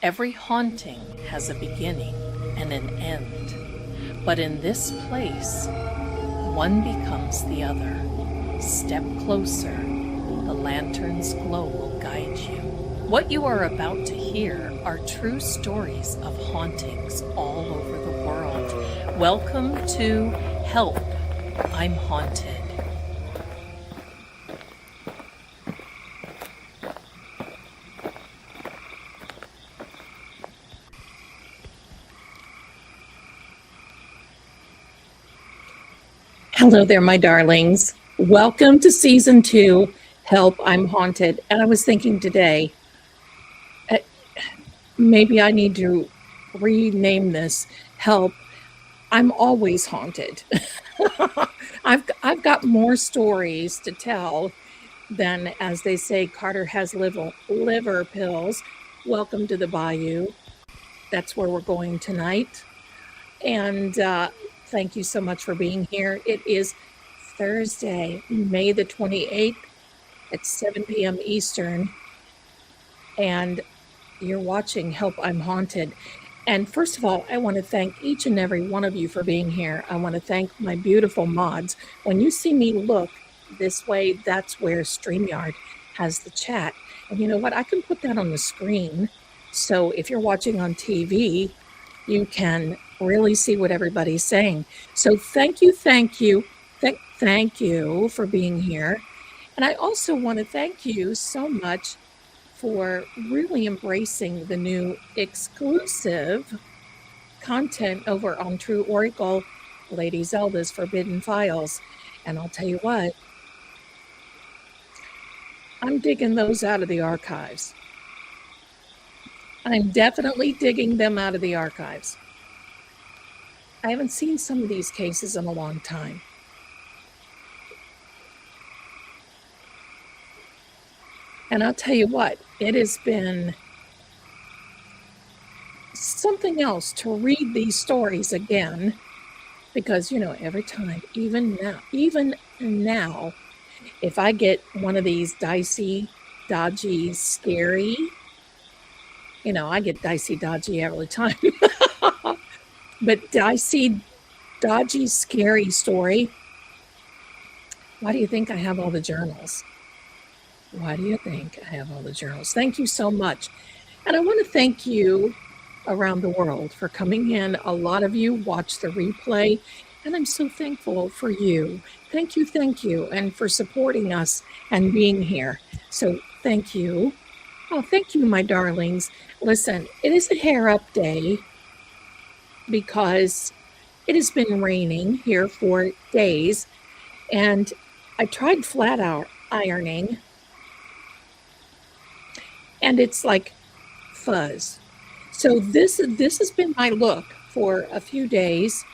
Every haunting has a beginning and an end, but in this place, one becomes the other. Step closer, the lantern's glow will guide you. What you are about to hear are true stories of hauntings all over the world. Welcome to Help, I'm Haunted. Hello there, my darlings. Welcome to Season 2, Help, I'm Haunted. And I was thinking today, maybe I need to rename this Help, I'm Always Haunted. I've got more stories to tell than, as they say, Carter has liver pills. Welcome to the Bayou. That's where we're going tonight. And thank you so much for being here. It is Thursday, May the 28th at 7 p.m. Eastern. And you're watching Help, I'm Haunted. And first of all, I want to thank each and every one of you for being here. I want to thank my beautiful mods. When you see me look this way, that's where StreamYard has the chat. And you know what? I can put that on the screen. So if you're watching on TV, you can really see what everybody's saying. So thank you for being here. And I also want to thank you so much for really embracing the new exclusive content over on True Oracle, Lady Zelda's Forbidden Files. And I'll tell you what, I'm digging those out of the archives. I'm definitely digging them out of the archives. I haven't seen some of these cases in a long time. And I'll tell you what, it has been something else to read these stories again, because, you know, every time, even now, if I get one of these dicey, dodgy, scary, you know, I get dicey, dodgy every time. But dicey, dodgy, scary story. Why do you think I have all the journals? Why do you think I have all the journals? Thank you so much. And I want to thank you around the world for coming in. A lot of you watch the replay, and I'm so thankful for you. Thank you, and for supporting us and being here. So thank you. Oh, thank you, my darlings. Listen, it is a hair up day because it has been raining here for days, and I tried flat ironing, and it's like fuzz. So this has been my look for a few days,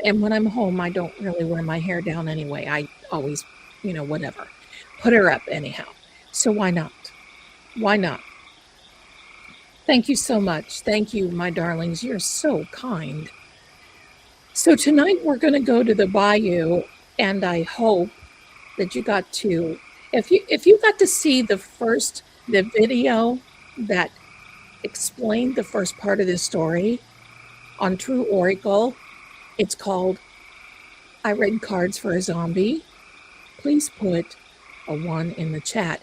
and when I'm home, I don't really wear my hair down anyway. I always, you know, whatever, put her up anyhow. So why not? Why not? Thank you so much. Thank you, my darlings. You're so kind. So tonight we're going to go to the Bayou, and I hope that you got to, if you got to see the video that explained the first part of this story on True Oracle. It's called I Read Cards for a Zombie. Please put a 1 in the chat.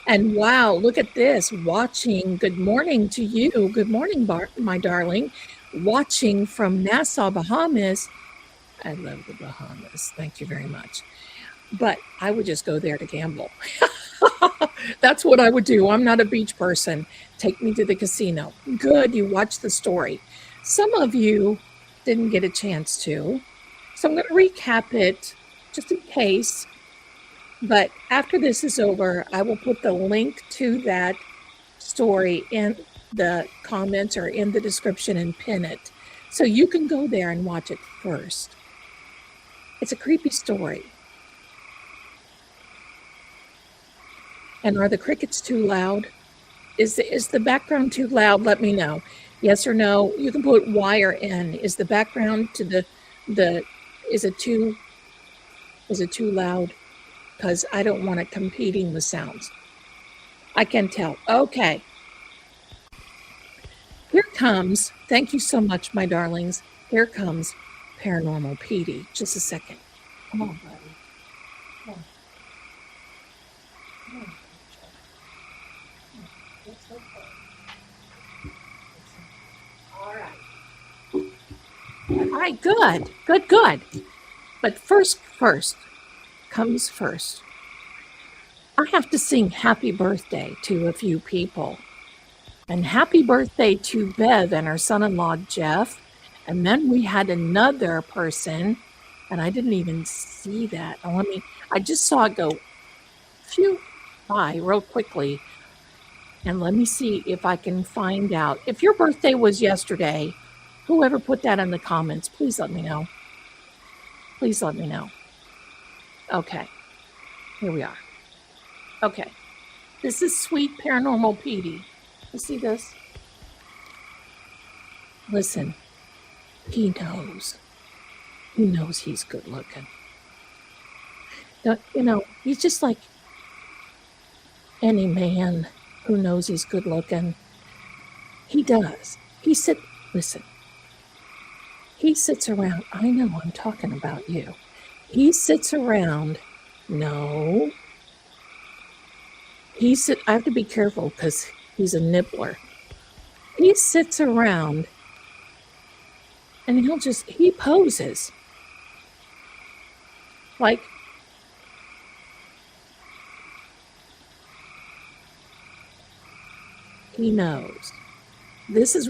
And wow, look at this, watching. Good morning to you. Good morning, my darling. Watching from Nassau, Bahamas. I love the Bahamas. Thank you very much. But I would just go there to gamble. That's what I would do. I'm not a beach person. Take me to the casino. Good, you watched the story. Some of you didn't get a chance to. So I'm going to recap it just in case. But after this is over, I will put the link to that story in the comments or in the description and pin it. So you can go there and watch it first. It's a creepy story. And are the crickets too loud? Is the background too loud? Let me know. Yes or no. You can put Y or N. Is the background to is it too loud? Because I don't want it competing with sounds. I can tell. Okay. Here comes, thank you so much, my darlings. Here comes Paranormal Petey. Just a second. Come on, buddy. Come on. Come on, Rachel. It's okay. All right. All right, good. But first comes first. I have to sing happy birthday to a few people. And happy birthday to Bev and her son-in-law, Jeff. And then we had another person, and I didn't even see that. I just saw it go by real quickly. And let me see if I can find out. If your birthday was yesterday, whoever put that in the comments, please let me know. Please let me know. Okay, here we are. Okay, this is Sweet Paranormal Petey. You see this? Listen, he knows. He knows he's good looking. He's just like any man who knows he's good looking. He does. Listen. He sits around. I know I'm talking about you. He sits around. No. I have to be careful because he's a nibbler. He sits around and he poses. Like, he knows. This is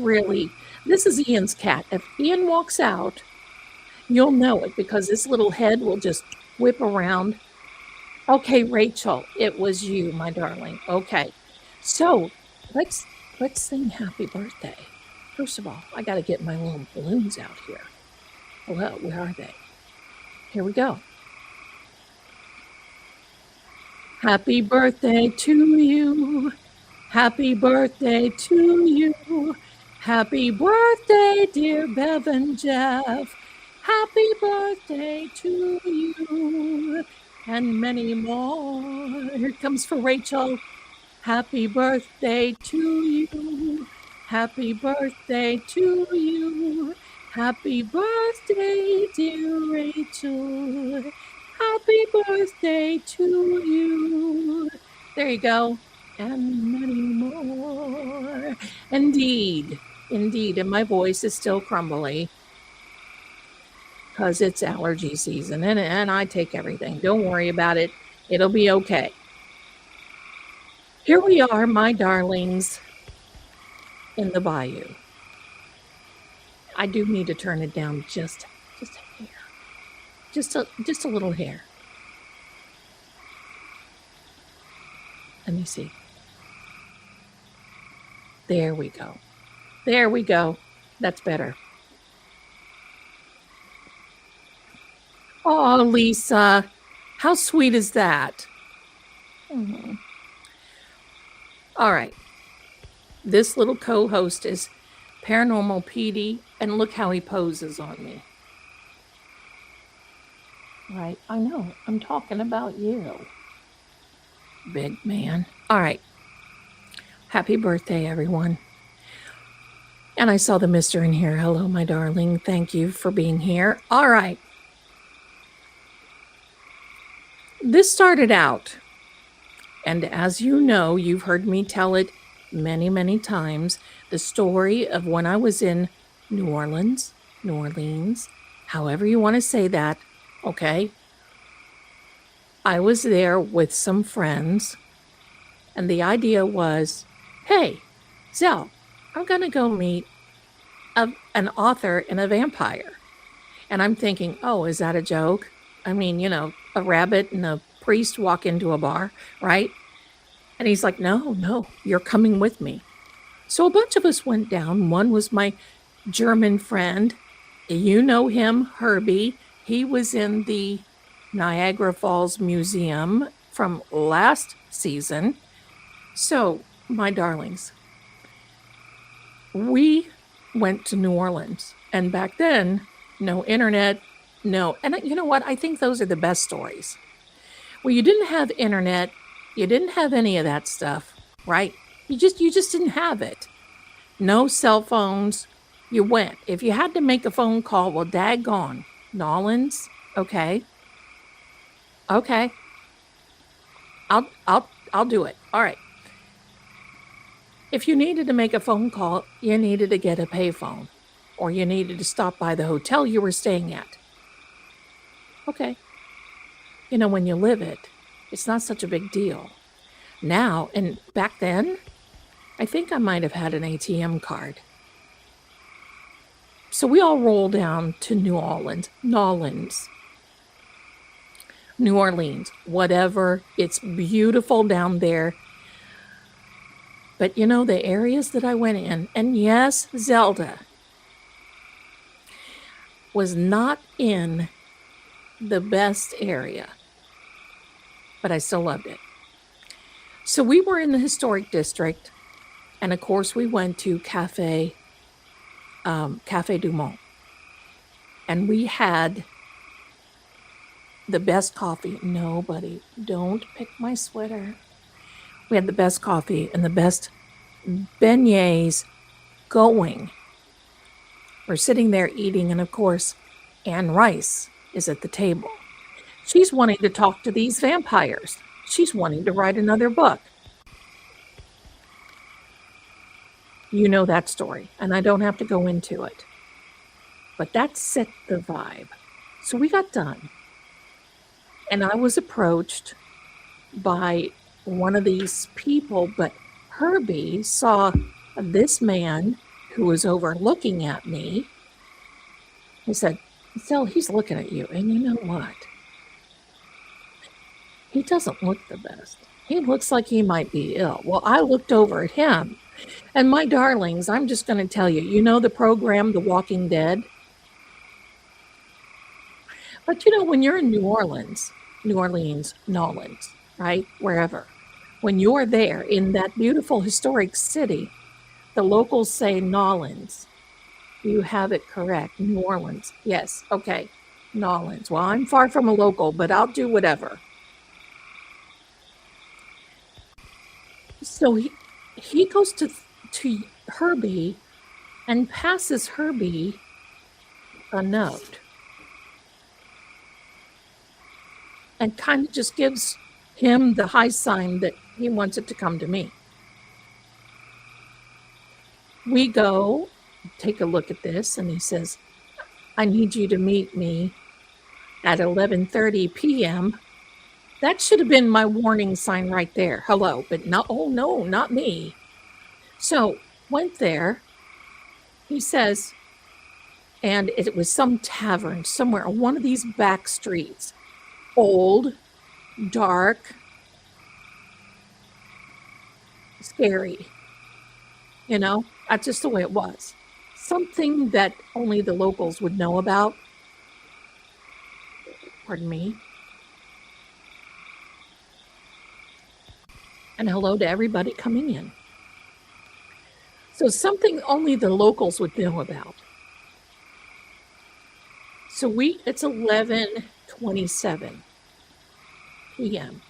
Ian's cat. If Ian walks out, you'll know it because this little head will just whip around. Okay, Rachel, it was you, my darling. Okay. So let's sing happy birthday. First of all, I got to get my little balloons out here. Hello, where are they? Here we go. Happy birthday to you. Happy birthday to you. Happy birthday, dear Bev and Jeff. Happy birthday to you. And many more. Here it comes for Rachel. Happy birthday to you. Happy birthday to you. Happy birthday, dear Rachel. Happy birthday to you. There you go. And many more. Indeed. And my voice is still crumbly because it's allergy season and I take everything. Don't worry about it. It'll be okay. Here we are, my darlings, in the bayou. I do need to turn it down just a hair. Just a little hair. Let me see. There we go. That's better. Oh, Lisa, how sweet is that? Mm-hmm. All right. This little co-host is Paranormal Petey, and look how he poses on me. Right, I know. I'm talking about you. Big man. All right. Happy birthday, everyone. And I saw the mister in here. Hello, my darling. Thank you for being here. All right. This started out, and as you know, you've heard me tell it many, many times, the story of when I was in New Orleans, however you want to say that, okay? I was there with some friends, and the idea was, hey, Zell, I'm going to go meet an author and a vampire. And I'm thinking, oh, is that a joke? I mean, a rabbit and a priest walk into a bar, right? And he's like, no, you're coming with me. So a bunch of us went down. One was my German friend. You know him, Herbie. He was in the Niagara Falls Museum from last season. So, my darlings, we went to New Orleans. And back then, no internet, no. And you know what? I think those are the best stories. Well, you didn't have internet. You didn't have any of that stuff, right? You just didn't have it. No cell phones. You went. If you had to make a phone call, well, daggone. Nollins? Okay. Okay. I'll do it. All right. If you needed to make a phone call, you needed to get a payphone, or you needed to stop by the hotel you were staying at. Okay. You know, when you live it, it's not such a big deal. Now, and back then, I think I might have had an ATM card. So we all roll down to New Orleans, whatever. It's beautiful down there. But you know, the areas that I went in, and yes, Zelda was not in the best area, but I still loved it. So we were in the historic district, and of course we went to Cafe du Monde, and we had the best coffee. Nobody, don't pick my sweater. We had the best coffee and the best beignets going. We're sitting there eating, and of course, Anne Rice is at the table. She's wanting to talk to these vampires. She's wanting to write another book. You know that story, and I don't have to go into it. But that set the vibe. So we got done, and I was approached by one of these people, but Herbie saw this man who was over looking at me. He said, "Still, he's looking at you, and you know what? He doesn't look the best. He looks like he might be ill." Well, I looked over at him, and my darlings, I'm just going to tell you, you know the program, The Walking Dead? But you know, when you're in New Orleans, Nollins, right? Wherever. When you're there in that beautiful historic city, the locals say Nollins. You have it correct. New Orleans. Yes. Okay. Nollins. Well, I'm far from a local, but I'll do whatever. So he goes to Herbie and passes Herbie a note. And kind of just gives him the high sign that he wants it to come to me. We go, take a look at this, and he says, "I need you to meet me at 11:30 p.m. That should have been my warning sign right there. Hello, but no, oh no, not me. So went there, he says, and it was some tavern somewhere on one of these back streets. Old, dark, scary. You know, that's just the way it was. Something that only the locals would know about. Pardon me. And hello to everybody coming in. So something only the locals would know about. So it's 11:27 p.m.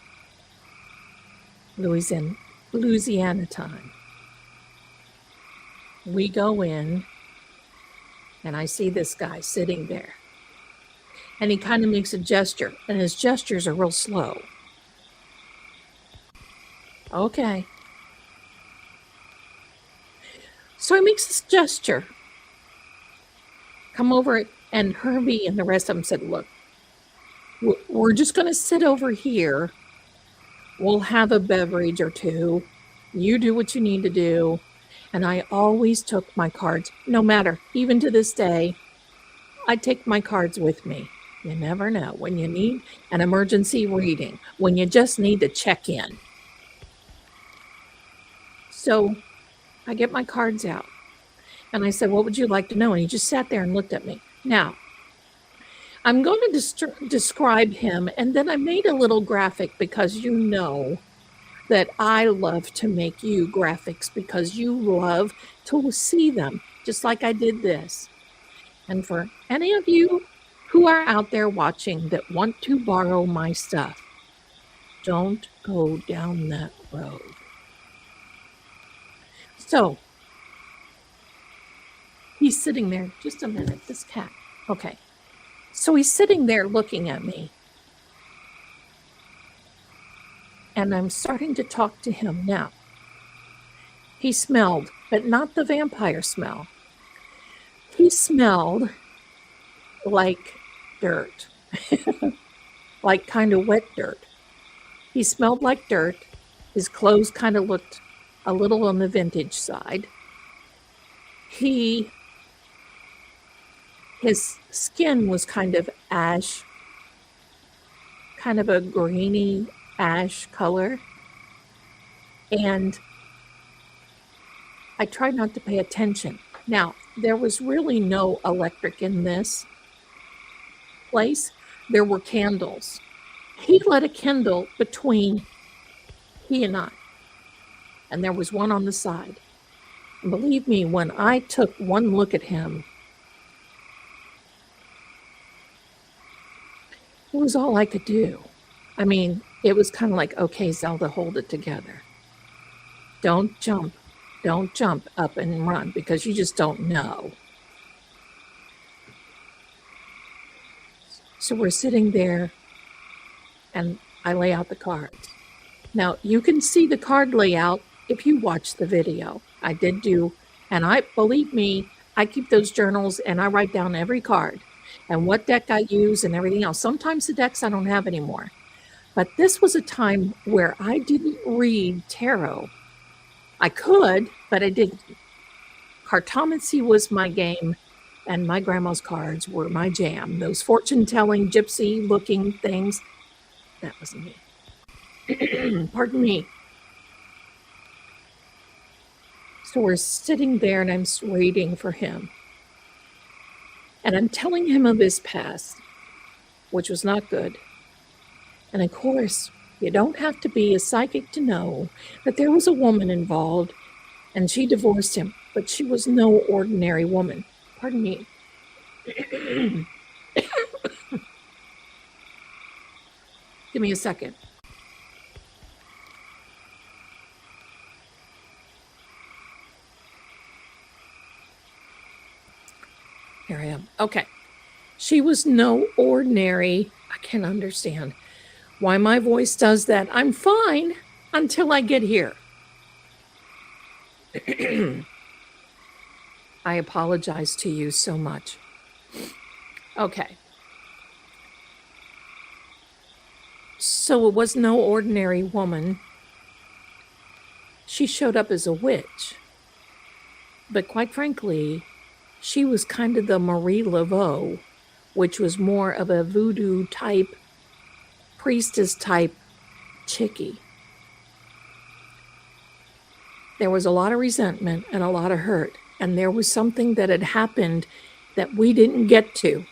Louisiana time. We go in, and I see this guy sitting there. And he kind of makes a gesture, and his gestures are real slow. Okay. So he makes this gesture. Come over, and Herbie and the rest of them said, "Look, we're just going to sit over here. We'll have a beverage or two. You do what you need to do." And I always took my cards, no matter, even to this day, I take my cards with me. You never know when you need an emergency reading, when you just need to check in. So I get my cards out, and I said, "What would you like to know?" And he just sat there and looked at me. Now, I'm going to describe him, and then I made a little graphic because you know that I love to make you graphics because you love to see them, just like I did this. And for any of you who are out there watching that want to borrow my stuff, don't go down that road. So He's sitting there. Just a minute, this cat. Okay. So he's sitting there looking at me. And I'm starting to talk to him now. He smelled, but not the vampire smell. He smelled like dirt, like kind of wet dirt. He smelled like dirt. His clothes kind of looked a little on the vintage side. His skin was kind of ash, kind of a greeny ash color. And I tried not to pay attention. Now, there was really no electric in this place. There were candles. He lit a candle between he and I. And there was one on the side. And believe me, when I took one look at him, it was all I could do. I mean, it was kind of like, okay, Zelda, hold it together. Don't jump. Don't jump up and run because you just don't know. So we're sitting there and I lay out the cards. Now, you can see the card layout if you watch the video. I did do, and believe me, I keep those journals and I write down every card and what deck I use and everything else. Sometimes the decks I don't have anymore. But this was a time where I didn't read tarot. I could, but I didn't. Cartomancy was my game, and my grandma's cards were my jam. Those fortune-telling, gypsy-looking things, that was me. Pardon me. So we're sitting there, and I'm waiting for him. And I'm telling him of his past, which was not good. And of course, you don't have to be a psychic to know that there was a woman involved, and she divorced him, but she was no ordinary woman. Pardon me. Give me a second. Here I am. Okay. She was no ordinary. I can't understand why my voice does that. I'm fine until I get here. I apologize to you so much. Okay. So it was no ordinary woman. She showed up as a witch. But quite frankly, she was kind of the Marie Laveau, which was more of a voodoo type, priestess type chickie. There was a lot of resentment and a lot of hurt. And there was something that had happened that we didn't get to.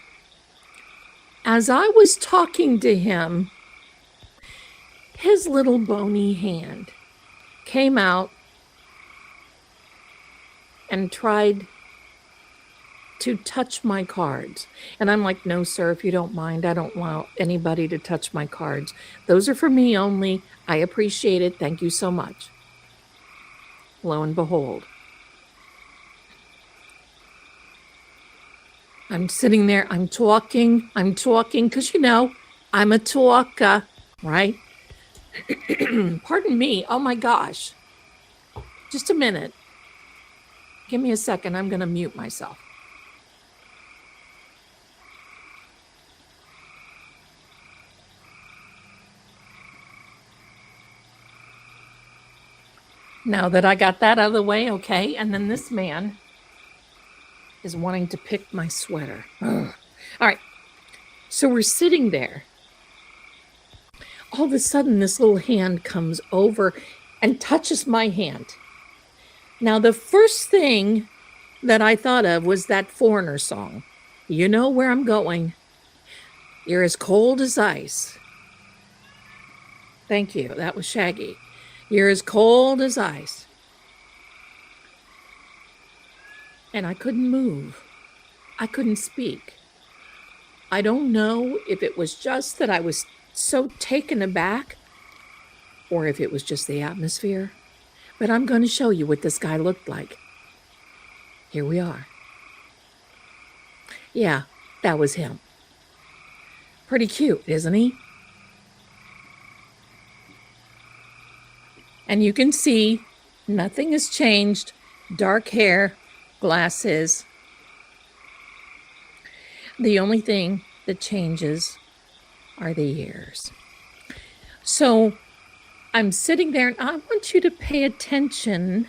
As I was talking to him, his little bony hand came out and tried to touch my cards. And I'm like, no, sir, if you don't mind, I don't want anybody to touch my cards. Those are for me only. I appreciate it. Thank you so much. Lo and behold, I'm sitting there, I'm talking, because, you know, I'm a talker, right? Pardon me. Oh, my gosh. Just a minute. Give me a second. I'm going to mute myself. Now that I got that out of the way, okay, and then this man is wanting to pick my sweater. Ugh. All right, so we're sitting there. All of a sudden, this little hand comes over and touches my hand. Now, the first thing that I thought of was that Foreigner song. You know where I'm going. You're as cold as ice. Thank you. That was Shaggy. You're as cold as ice. And I couldn't move. I couldn't speak. I don't know if it was just that I was so taken aback or if it was just the atmosphere. But I'm going to show you what this guy looked like. Here we are. Yeah, that was him. Pretty cute, isn't he? And you can see nothing has changed. Dark hair, glasses. The only thing that changes are the ears. So I'm sitting there and I want you to pay attention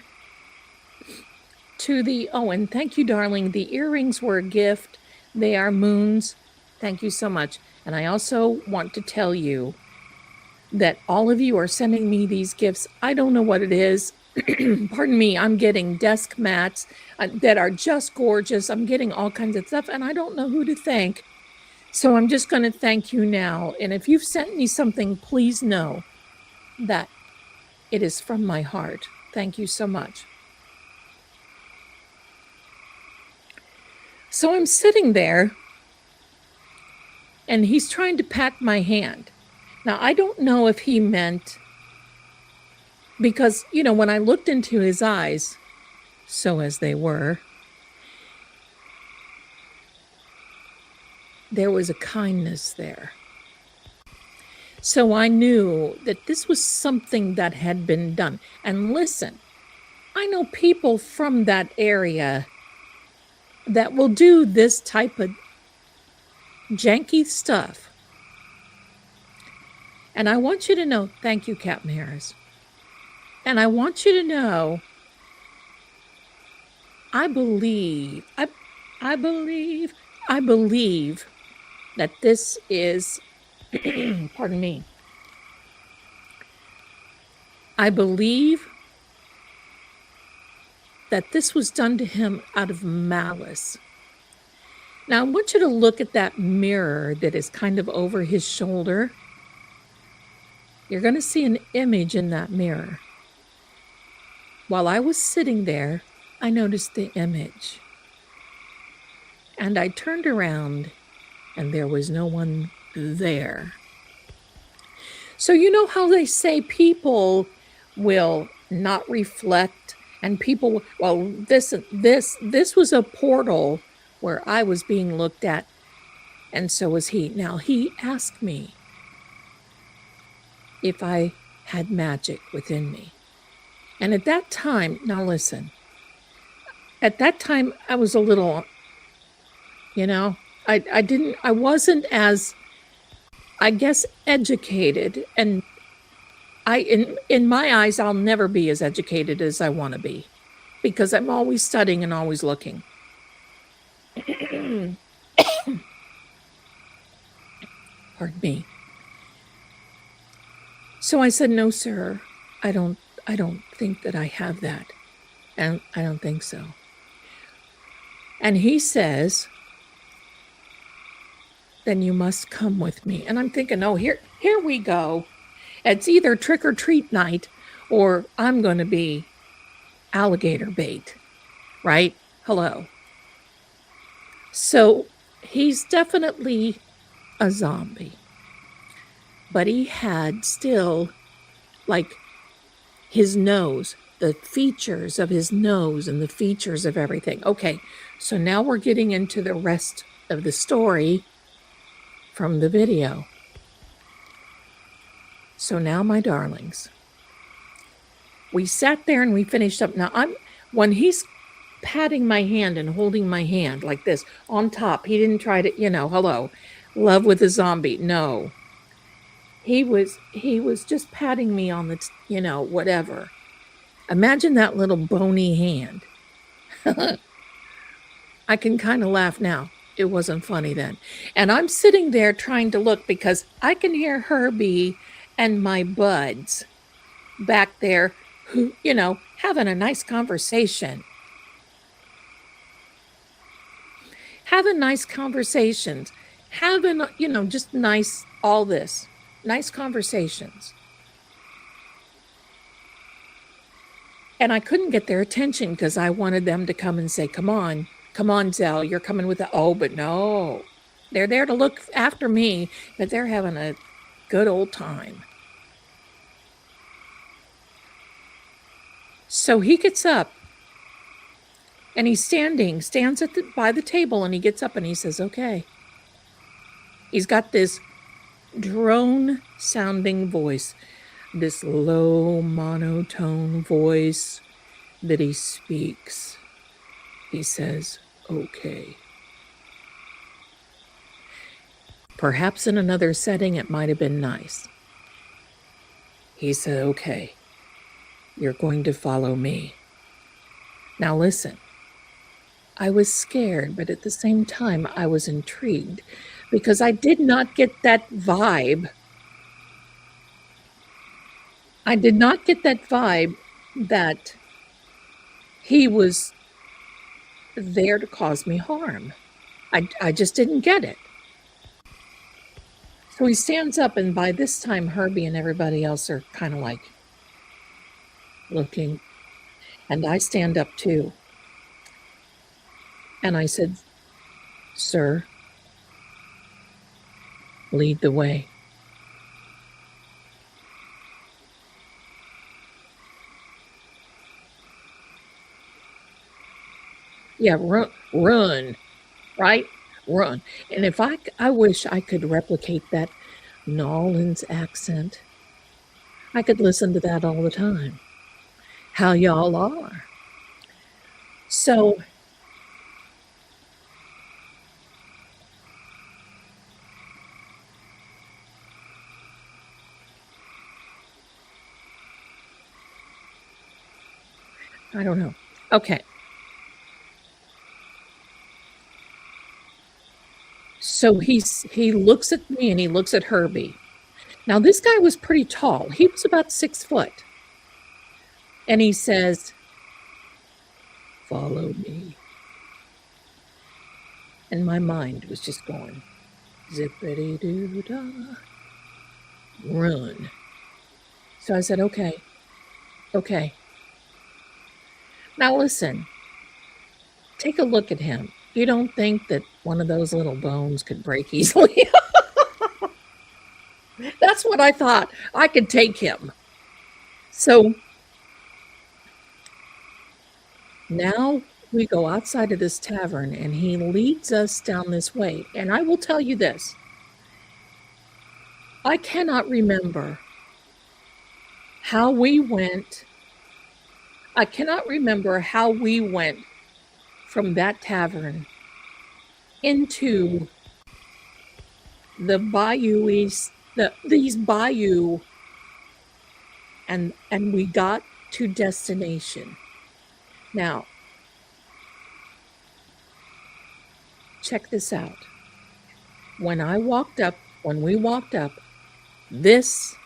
to the, oh, and thank you, darling. The earrings were a gift. They are moons. Thank you so much. And I also want to tell you that all of you are sending me these gifts. I don't know what it is. Pardon me. I'm getting desk mats that are just gorgeous. I'm getting all kinds of stuff and I don't know who to thank. So I'm just going to thank you now. And if you've sent me something, please know that it is from my heart. Thank you so much. So I'm sitting there and he's trying to pat my hand. Now, I don't know if he meant, because, you know, when I looked into his eyes, so as they were, there was a kindness there. So I knew that this was something that had been done. And listen, I know people from that area that will do this type of janky stuff. And I want you to know, thank you, Captain Harris. And I want you to know, I believe that this is, pardon me, I believe that this was done to him out of malice. Now, I want you to look at that mirror that is kind of over his shoulder. You're going to see an image in that mirror. While I was sitting there, I noticed the image. And I turned around and there was no one there. So you know how they say people will not reflect and people, well, this was a portal where I was being looked at and so was he. Now he asked me if I had magic within me. And at that time, now listen, at that time I was a little, you know, I wasn't as, I guess, educated. And in my eyes, I'll never be as educated as I want to be because I'm always studying and always looking. Pardon me. So I said, no, sir, I don't think that I have that. And I don't think so. And he says, then you must come with me. And I'm thinking, oh, here we go. It's either trick or treat night or I'm going to be alligator bait, right? Hello. So he's definitely a zombie, but he had still like his nose, the features of his nose and the features of everything. Okay, so now we're getting into the rest of the story from the video. So now, my darlings, we sat there and we finished up. Now, when he's patting my hand and holding my hand like this on top, he didn't try to, you know, hello, love with a zombie. No, he was just patting me on the, you know, whatever. Imagine that little bony hand. I can kind of laugh now. It wasn't funny then. And I'm sitting there trying to look because I can hear Herbie and my buds back there who, you know, having a nice conversation. Having nice conversations. Having, you know, just nice, all this. Nice conversations. And I couldn't get their attention because I wanted them to come and say, come on, Zell, you're coming with the, oh, but no. They're there to look after me, but they're having a good old time. So he gets up And he's stands by the table, and he gets up and he says, okay. He's got this drone sounding voice, this low monotone voice that he speaks. He says, okay. Perhaps in another setting it might have been nice. He said, okay, you're going to follow me. Now listen, I was scared, but at the same time I was intrigued because I did not get that vibe. I did not get that vibe that he was there to cause me harm. I just didn't get it. So he stands up, and by this time, Herbie and everybody else are kind of like looking. And I stand up too. And I said, sir, lead the way. Yeah, run, right? Run. And if I wish I could replicate that New Orleans accent. I could listen to that all the time. How y'all are. So I don't know. Okay. So he looks at me and he looks at Herbie. Now this guy was pretty tall. He was about 6 foot. And he says, follow me. And my mind was just going, zippity-doo-dah, run. So I said, okay. Now listen, take a look at him. You don't think that one of those little bones could break easily? That's what I thought. I could take him. So now we go outside of this tavern, and he leads us down this way. And I will tell you this. I cannot remember how we went. I cannot remember how we went from that tavern into the bayou east, these bayou, and we got to destination. Now, check this out. When we walked up, this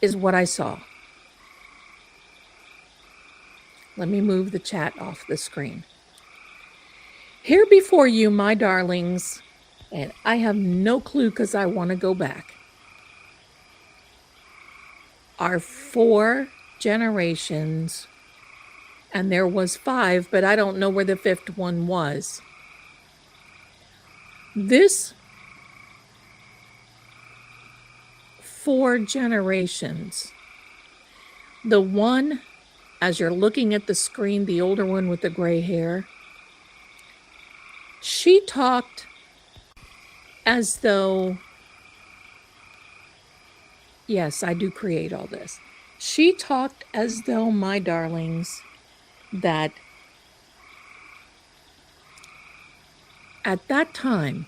is what I saw. Let me move the chat off the screen. Here before you, my darlings, and I have no clue because I want to go back, are 4 generations, and there was 5, but I don't know where the 5th one was. This 4 generations, the one, as you're looking at the screen, the older one with the gray hair, she talked as though, yes, I do create all this. She talked as though, my darlings, that at that time,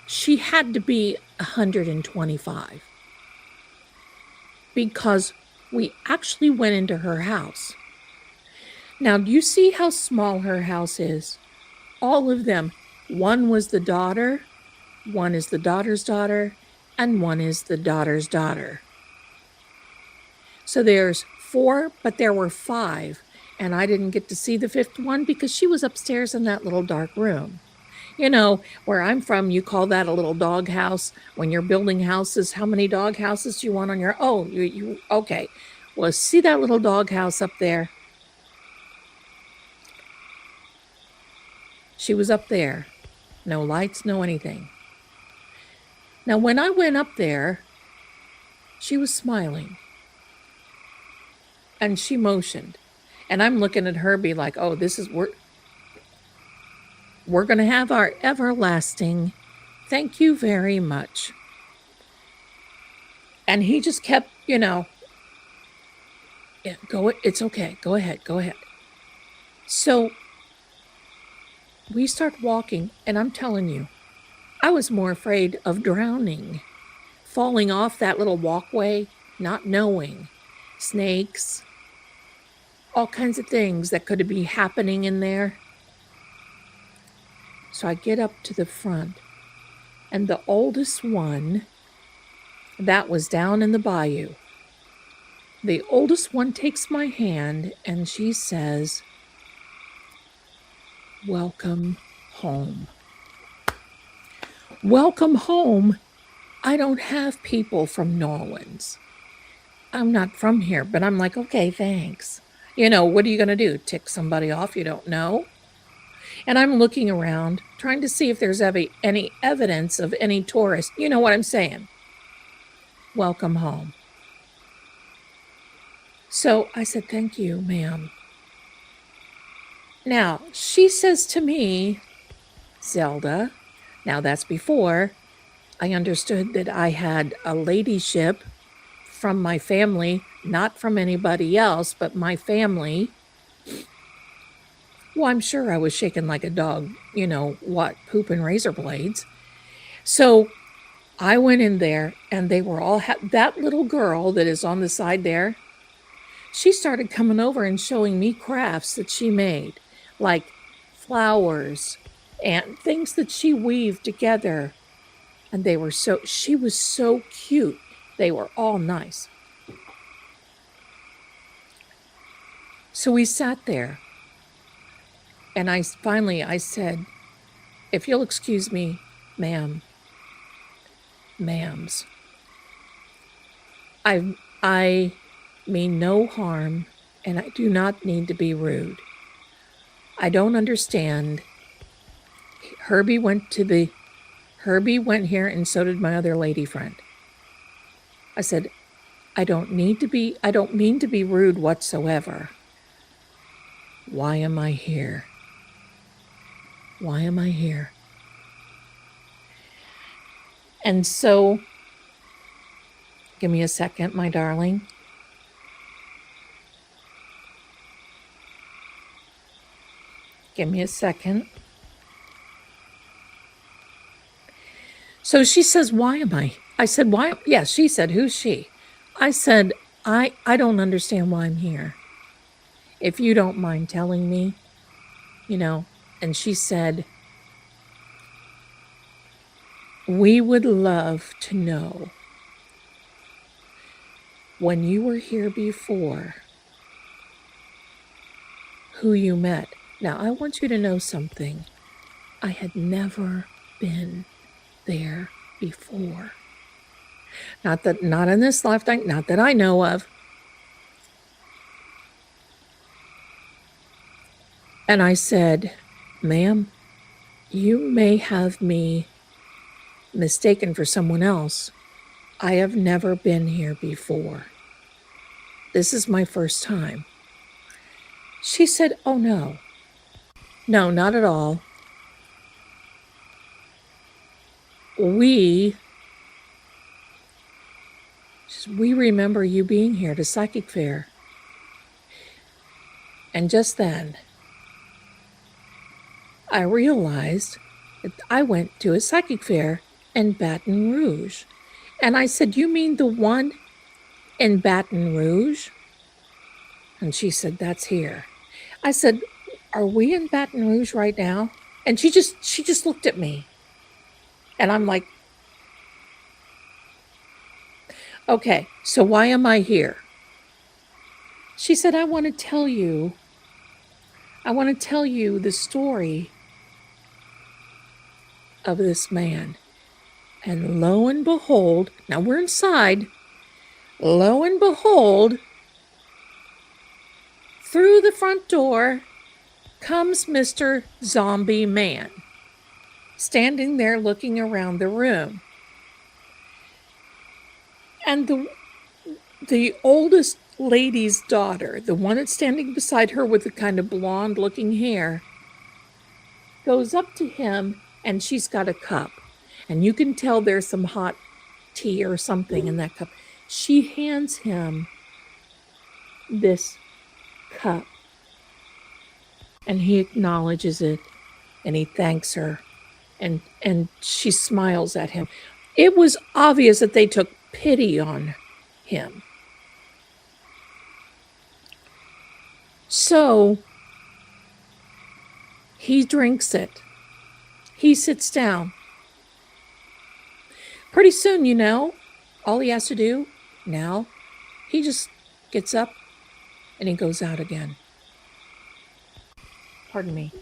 she had to be 125 because we actually went into her house. Now, do you see how small her house is? All of them. One was the daughter, one is the daughter's daughter, and one is the daughter's daughter. So there's 4, but there were 5, and I didn't get to see the 5th one because she was upstairs in that little dark room. You know, where I'm from, you call that a little dog house. When you're building houses, how many dog houses do you want on your, okay. Well, see that little dog house up there? She was up there. No lights, no anything. Now, when I went up there, she was smiling. And she motioned. And I'm looking at her be like, oh, we're going to have our everlasting thank you very much. And he just kept, yeah, it's okay. Go ahead. So we start walking, and I'm telling you, I was more afraid of drowning, falling off that little walkway, not knowing snakes, all kinds of things that could be happening in there. So I get up to the front, and the oldest one that was down in the bayou, the oldest one takes my hand and she says, "Welcome home." Welcome home. I don't have people from New Orleans. I'm not from here, but I'm like, okay, thanks. What are you going to do? Tick somebody off you don't know? And I'm looking around, trying to see if there's any evidence of any tourist. You know what I'm saying? Welcome home. So I said, thank you, ma'am. Now, she says to me, Zelda, now that's before I understood that I had a ladyship from my family, not from anybody else, but my family. Well, I'm sure I was shaking like a dog, poop and razor blades. So I went in there, and they were all, that little girl that is on the side there, she started coming over and showing me crafts that she made, like flowers and things that she weaved together. And she was so cute. They were all nice. So we sat there, and I said, if you'll excuse me, ma'ams, I mean no harm, and I do not need to be rude. I don't understand. Herbie went here, and so did my other lady friend. I said, I don't mean to be rude whatsoever. Why am I here? Why am I here? And so, give me a second, my darling. Give me a second. So she says, why am I? I said, why? Yeah, she said, who's she? I said, I don't understand why I'm here. If you don't mind telling me, and she said, we would love to know when you were here before who you met. Now, I want you to know something. I had never been there before. Not in this lifetime, not that I know of. And I said, ma'am, you may have me mistaken for someone else. I have never been here before. This is my first time. She said, oh no. No, not at all. We remember you being here to Psychic Fair. And just then, I realized that I went to a Psychic Fair in Baton Rouge. And I said, you mean the one in Baton Rouge? And she said, that's here. I said, are we in Baton Rouge right now? And she just looked at me. And I'm like, okay, so why am I here? She said, I want to tell you the story of this man. And lo and behold, now we're inside, lo and behold, through the front door comes Mr. Zombie Man, standing there looking around the room. And the oldest lady's daughter, the one that's standing beside her with the kind of blonde-looking hair, goes up to him, and she's got a cup. And you can tell there's some hot tea or something in that cup. She hands him this cup. And he acknowledges it, and he thanks her, and she smiles at him. It was obvious that they took pity on him. So he drinks it. He sits down. Pretty soon, you know, all he has to do now, he just gets up and he goes out again. Pardon me.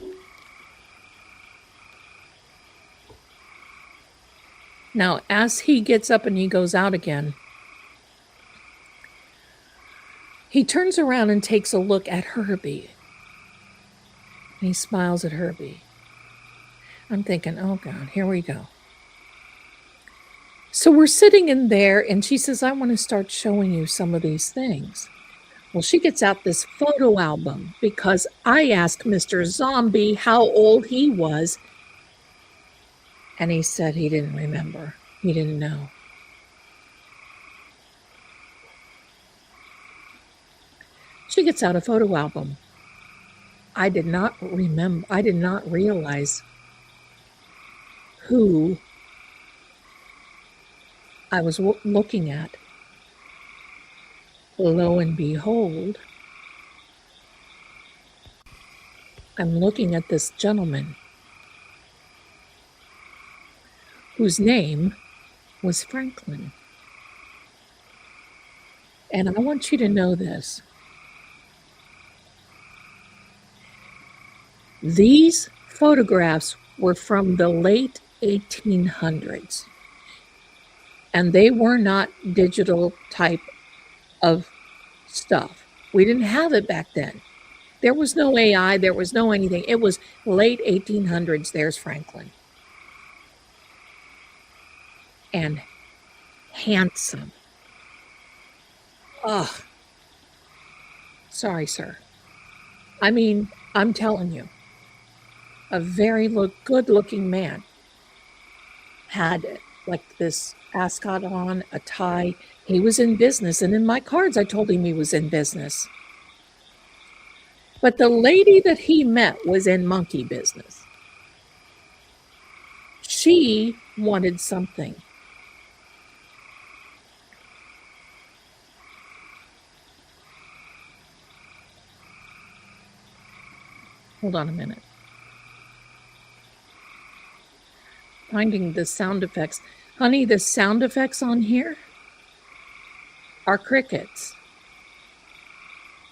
Now, as he gets up and he goes out again, he turns around and takes a look at Herbie. And he smiles at Herbie. I'm thinking, oh God, here we go. So we're sitting in there, and she says, I want to start showing you some of these things. Well, she gets out this photo album because I asked Mr. Zombie how old he was, and he said he didn't remember. He didn't know. She gets out a photo album. I did not realize who I was looking at. Lo and behold, I'm looking at this gentleman whose name was Franklin. And I want you to know this. These photographs were from the late 1800s, and they were not digital type of stuff. We didn't have it back then. There was no AI, there was no anything. It was late 1800s. There's Franklin. And handsome. Ugh. Sorry, sir. I mean, I'm telling you, a very good-looking man. Had like this ascot on, a tie. He was in business, and in my cards I told him he was in business. But the lady that he met was in monkey business. She wanted something. Hold on a minute. Finding the sound effects. Honey, the sound effects on here are crickets.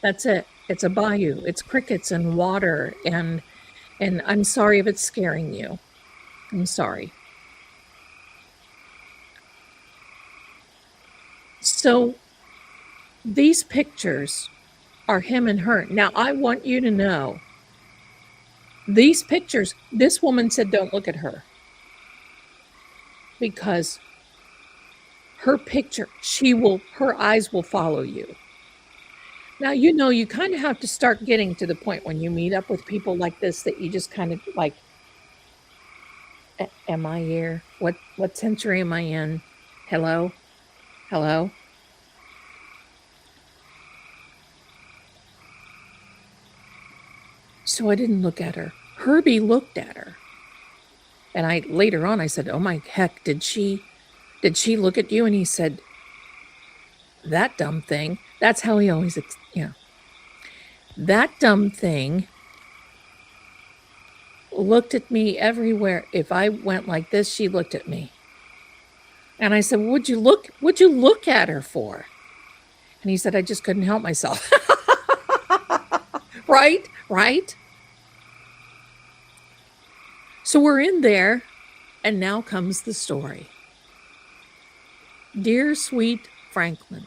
That's it. It's a bayou. It's crickets and water, and I'm sorry if it's scaring you. I'm sorry. So these pictures are him and her. Now, I want you to know, these pictures, this woman said don't look at her. Because her picture, her eyes will follow you. Now, you know, you kind of have to start getting to the point when you meet up with people like this that you just kind of like, am I here? What century am I in? Hello? Hello? So I didn't look at her. Herbie looked at her. And later on I said, oh my heck, did she look at you? And he said, that dumb thing. That's how he always, that dumb thing looked at me everywhere. If I went like this, she looked at me. And I said, what'd you look at her for? And he said, I just couldn't help myself. Right? So we're in there, and now comes the story. Dear sweet Franklin.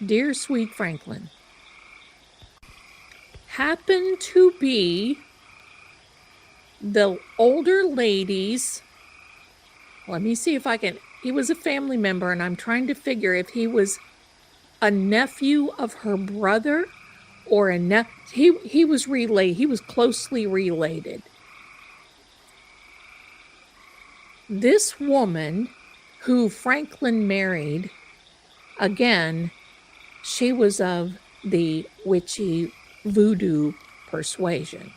Dear sweet Franklin. Happened to be the older ladies. Let me see if I can. He was a family member, and I'm trying to figure if he was a nephew of her brother, or he was related. He was closely related. This woman who Franklin married, again, she was of the witchy voodoo persuasion.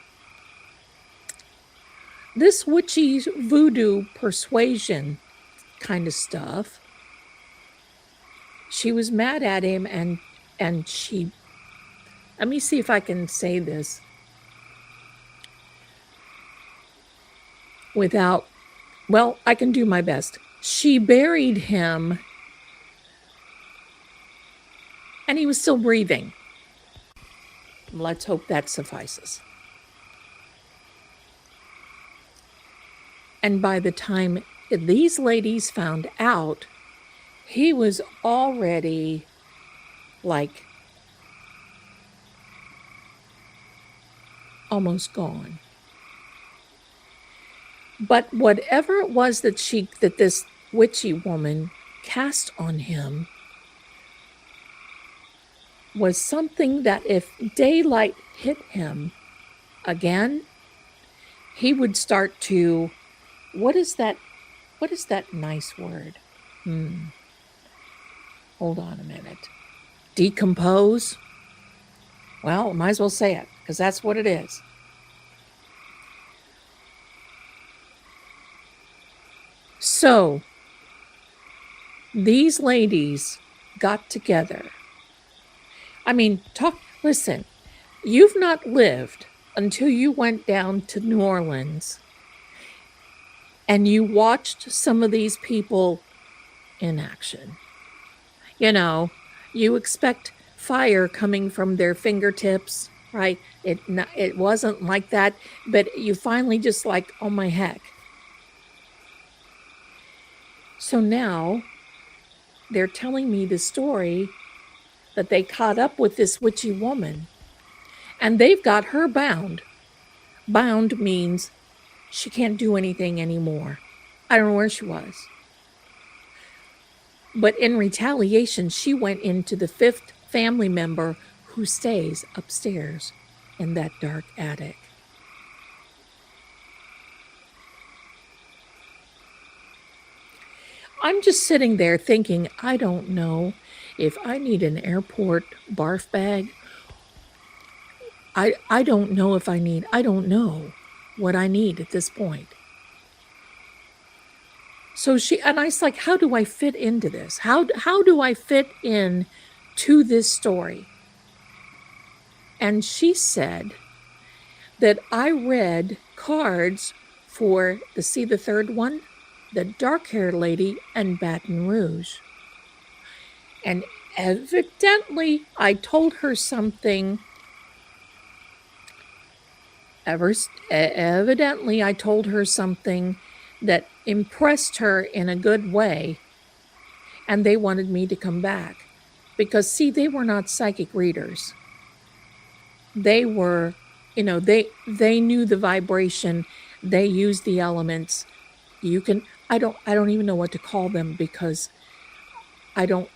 This witchy voodoo persuasion kind of stuff, she was mad at him, and she, let me see if I can say this without, well, I can do my best. She buried him, and he was still breathing. Let's hope that suffices. And by the time these ladies found out, he was already like almost gone. But whatever it was that this witchy woman cast on him was something that if daylight hit him again, he would start to, what is that nice word? Hold on a minute. Decompose? Well, might as well say it, because that's what it is. So, these ladies got together. I mean, listen, you've not lived until you went down to New Orleans and you watched some of these people in action. You know, you expect fire coming from their fingertips, right? It wasn't like that, but you finally just like, oh my heck. So now they're telling me the story that they caught up with this witchy woman, and they've got her bound. Bound means she can't do anything anymore. I don't know where she was. But in retaliation, she went into the 5th family member who stays upstairs in that dark attic. I'm just sitting there thinking, I don't know if I need an airport barf bag. I don't know what I need at this point. So and I was like, how do I fit into this? How do I fit in to this story? And she said that I read cards for the third one, the dark-haired lady and Baton Rouge. And evidently I told her something. Evidently I told her something that impressed her in a good way, and they wanted me to come back. Because, see, they were not psychic readers. They were, they knew the vibration. They used the elements. I don't even know what to call them, because I don't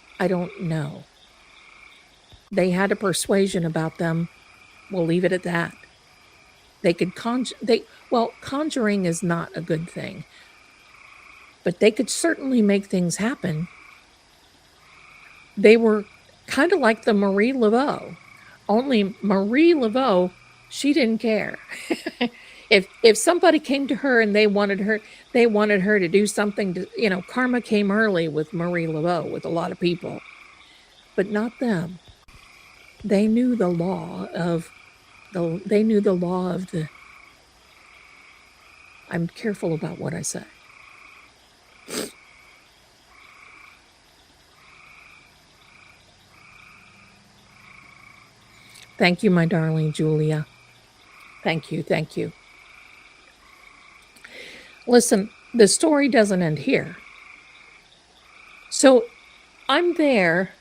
know. They had a persuasion about them. We'll leave it at that. They could conjuring is not a good thing, but they could certainly make things happen. They were kind of like the Marie Laveau, only Marie Laveau, she didn't care. If somebody came to her and they wanted her to do something to, karma came early with Marie Laveau, with a lot of people, but not them. They knew the law of the, I'm careful about what I say. Thank you, my darling Julia. Thank you. Listen, the story doesn't end here. So I'm there,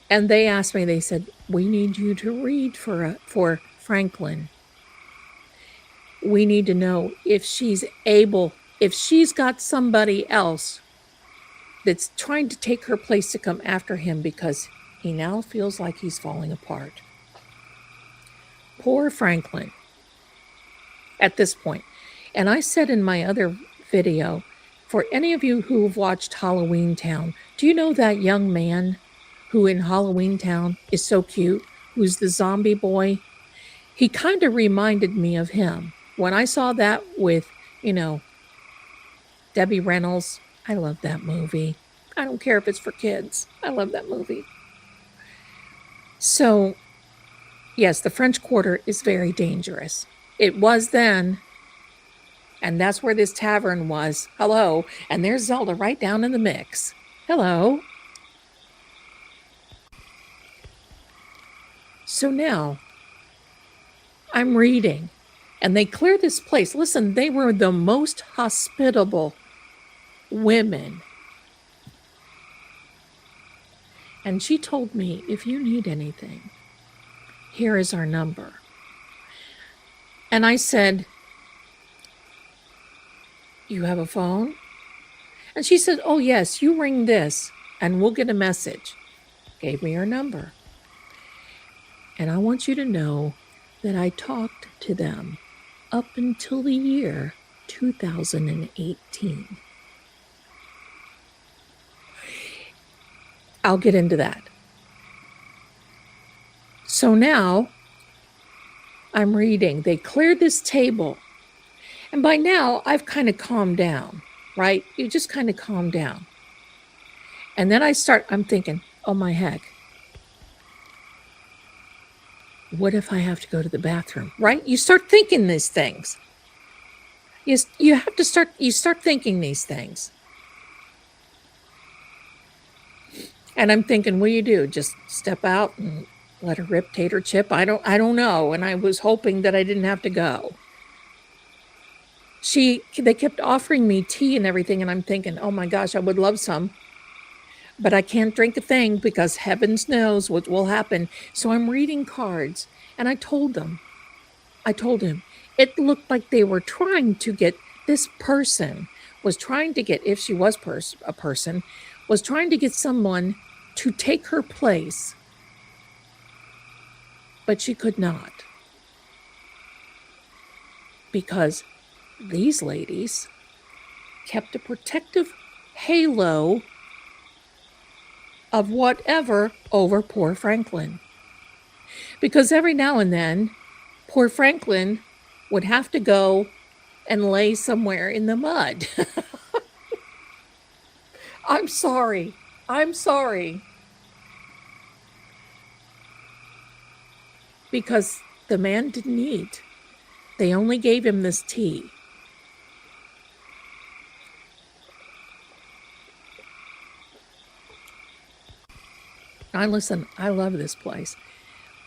and they asked me, they said, we need you to read for Franklin. We need to know if she's got somebody else that's trying to take her place to come after him because He now feels like he's falling apart. Poor Franklin at this point. And I said in my other video, for any of you who have watched Halloween Town, do you know that young man who in Halloween Town is so cute, who's the zombie boy? He kind of reminded me of him. When I saw that with, Debbie Reynolds, I love that movie. I don't care if it's for kids. I love that movie. So, yes, the French Quarter is very dangerous. It was then, and that's where this tavern was. Hello, and there's Zelda right down in the mix. Hello. So now, I'm reading, and they clear this place. Listen, they were the most hospitable women. And she told me, if you need anything, here is our number. And I said, you have a phone? And she said, oh yes, you ring this and we'll get a message. Gave me her number. And I want you to know that I talked to them up until the year 2018. I'll get into that. So now I'm reading. They cleared this table. And by now I've kind of calmed down, right? You just kind of calm down. And then I'm thinking, oh my heck. What if I have to go to the bathroom, right? You start thinking these things. You start thinking these things. And I'm thinking, what do you do? Just step out and let her rip tater chip? I don't know. And I was hoping that I didn't have to go. They kept offering me tea and everything. And I'm thinking, oh my gosh, I would love some. But I can't drink a thing because heavens knows what will happen. So I'm reading cards. And I told him, it looked like they were trying to get, this person was trying to get, if she was a person, was trying to get someone to take her place, but she could not. Because these ladies kept a protective halo of whatever over poor Franklin. Because every now and then, poor Franklin would have to go and lay somewhere in the mud. I'm sorry. Because the man didn't eat. They only gave him this tea. I love this place.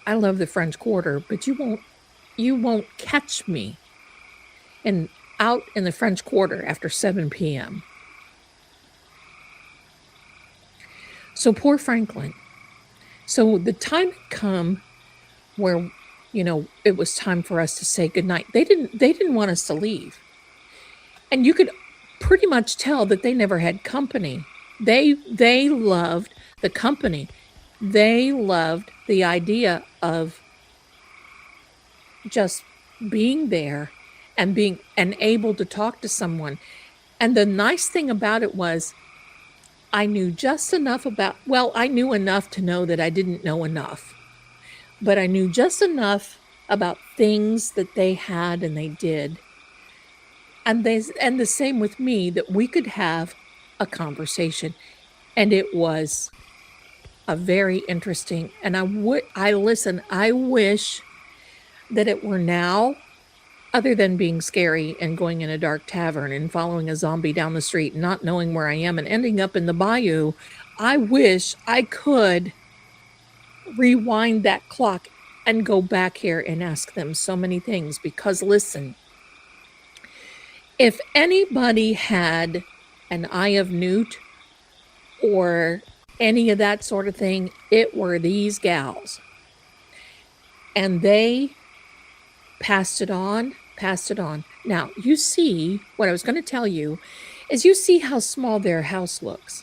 I love the French Quarter, but you won't catch me out in the French Quarter after 7 p.m. So poor Franklin. So the time had come where, it was time for us to say goodnight. They didn't want us to leave. And you could pretty much tell that they never had company. They loved the company. They loved the idea of just being there and being able to talk to someone. And the nice thing about it was I knew just enough I knew enough to know that I didn't know enough. But I knew just enough about things that they had and they did. And the same with me, that we could have a conversation. And it was a very interesting, and I wish that it were now, other than being scary and going in a dark tavern and following a zombie down the street, and not knowing where I am and ending up in the bayou. I wish I could rewind that clock and go back here and ask them so many things. Because listen, if anybody had an eye of newt or any of that sort of thing, it were these gals. And they passed it on. Now, you see, what I was going to tell you is, you see how small their house looks.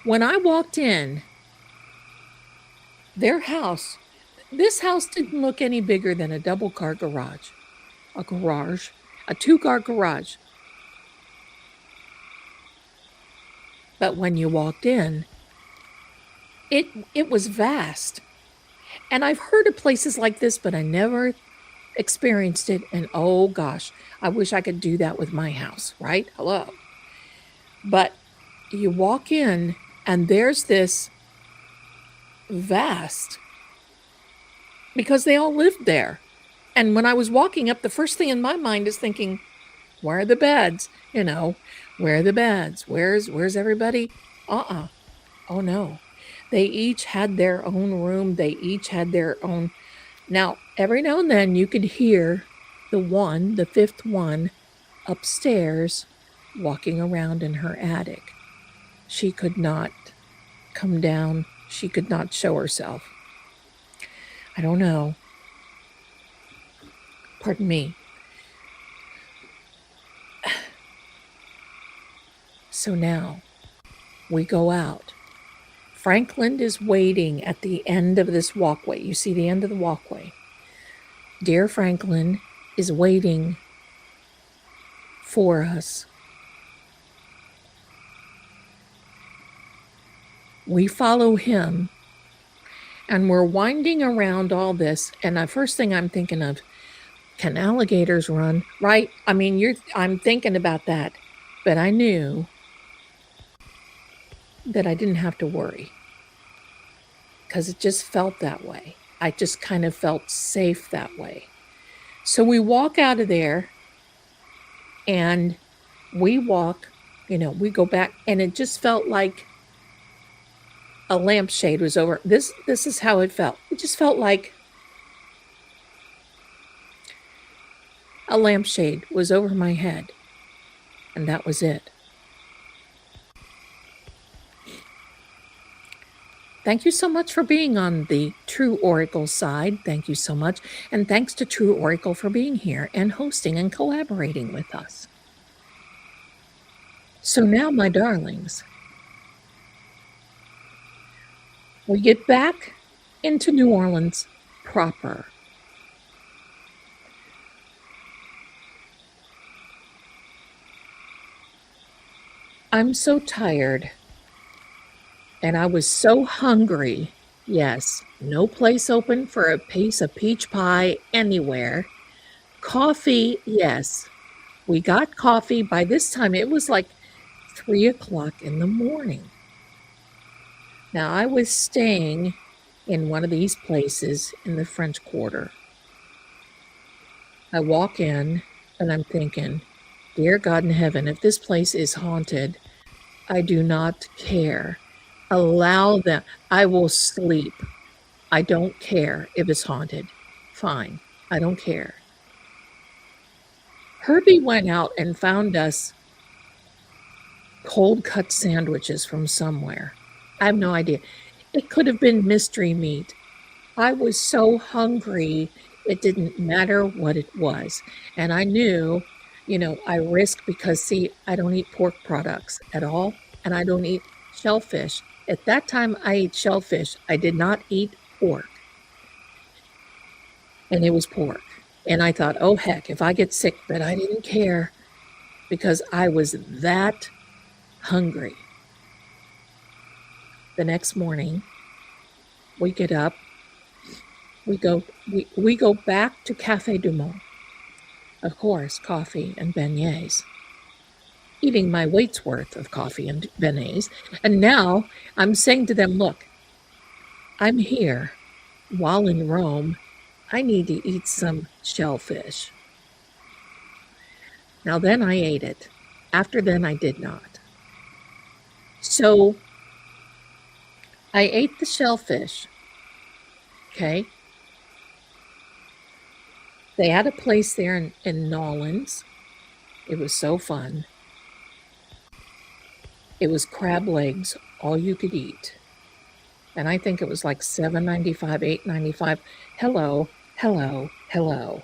When I walked in, Their house, this house didn't look any bigger than a double-car garage. A 2-car garage. But when you walked in, it was vast. And I've heard of places like this, but I never experienced it. And oh gosh, I wish I could do that with my house, right? Hello. But you walk in and there's this vast, because they all lived there. And when I was walking up, the first thing in my mind is thinking, where are the beds? Where are the beds? Where's everybody? Oh no. They each had their own room. They each had their own. Now, every now and then you could hear the fifth one upstairs walking around in her attic. She could not come down. She could not show herself. I don't know. Pardon me. So now we go out. Franklin is waiting at the end of this walkway. You see the end of the walkway. Dear Franklin is waiting for us. We follow him, and we're winding around all this, and the first thing I'm thinking of, can alligators run? Right? I mean, I'm thinking about that, but I knew that I didn't have to worry, because it just felt that way. I just kind of felt safe that way. So we walk out of there, and we walk, we go back, and it just felt like a lampshade was over. This is how it felt. It just felt like a lampshade was over my head, and that was it. Thank you so much for being on the True Oracle side. Thank you so much. And thanks to True Oracle for being here and hosting and collaborating with us. So now, my darlings, we get back into New Orleans proper. I'm so tired. And I was so hungry. Yes, no place open for a piece of peach pie anywhere. Coffee, yes. We got coffee. By this time, it was like 3 o'clock in the morning. Now, I was staying in one of these places in the French Quarter. I walk in, and I'm thinking, dear God in heaven, if this place is haunted, I do not care. Allow them. I will sleep. I don't care if it's haunted. Fine. I don't care. Herbie went out and found us cold cut sandwiches from somewhere. I have no idea. It could have been mystery meat. I was so hungry, it didn't matter what it was. And I knew, I risk because, see, I don't eat pork products at all, and I don't eat shellfish. At that time, I ate shellfish. I did not eat pork. And it was pork. And I thought, oh, heck, if I get sick, but I didn't care because I was that hungry. The next morning, we get up. We go back to Café du Monde. Of course, coffee and beignets. Eating my weight's worth of coffee and beignets. And now I'm saying to them, look, I'm here while in Rome. I need to eat some shellfish. Now then I ate it. After then I did not. So I ate the shellfish. Okay. They had a place there in Nolans. It was so fun. It was crab legs, all you could eat. And I think it was like $7.95, $8.95. Hello.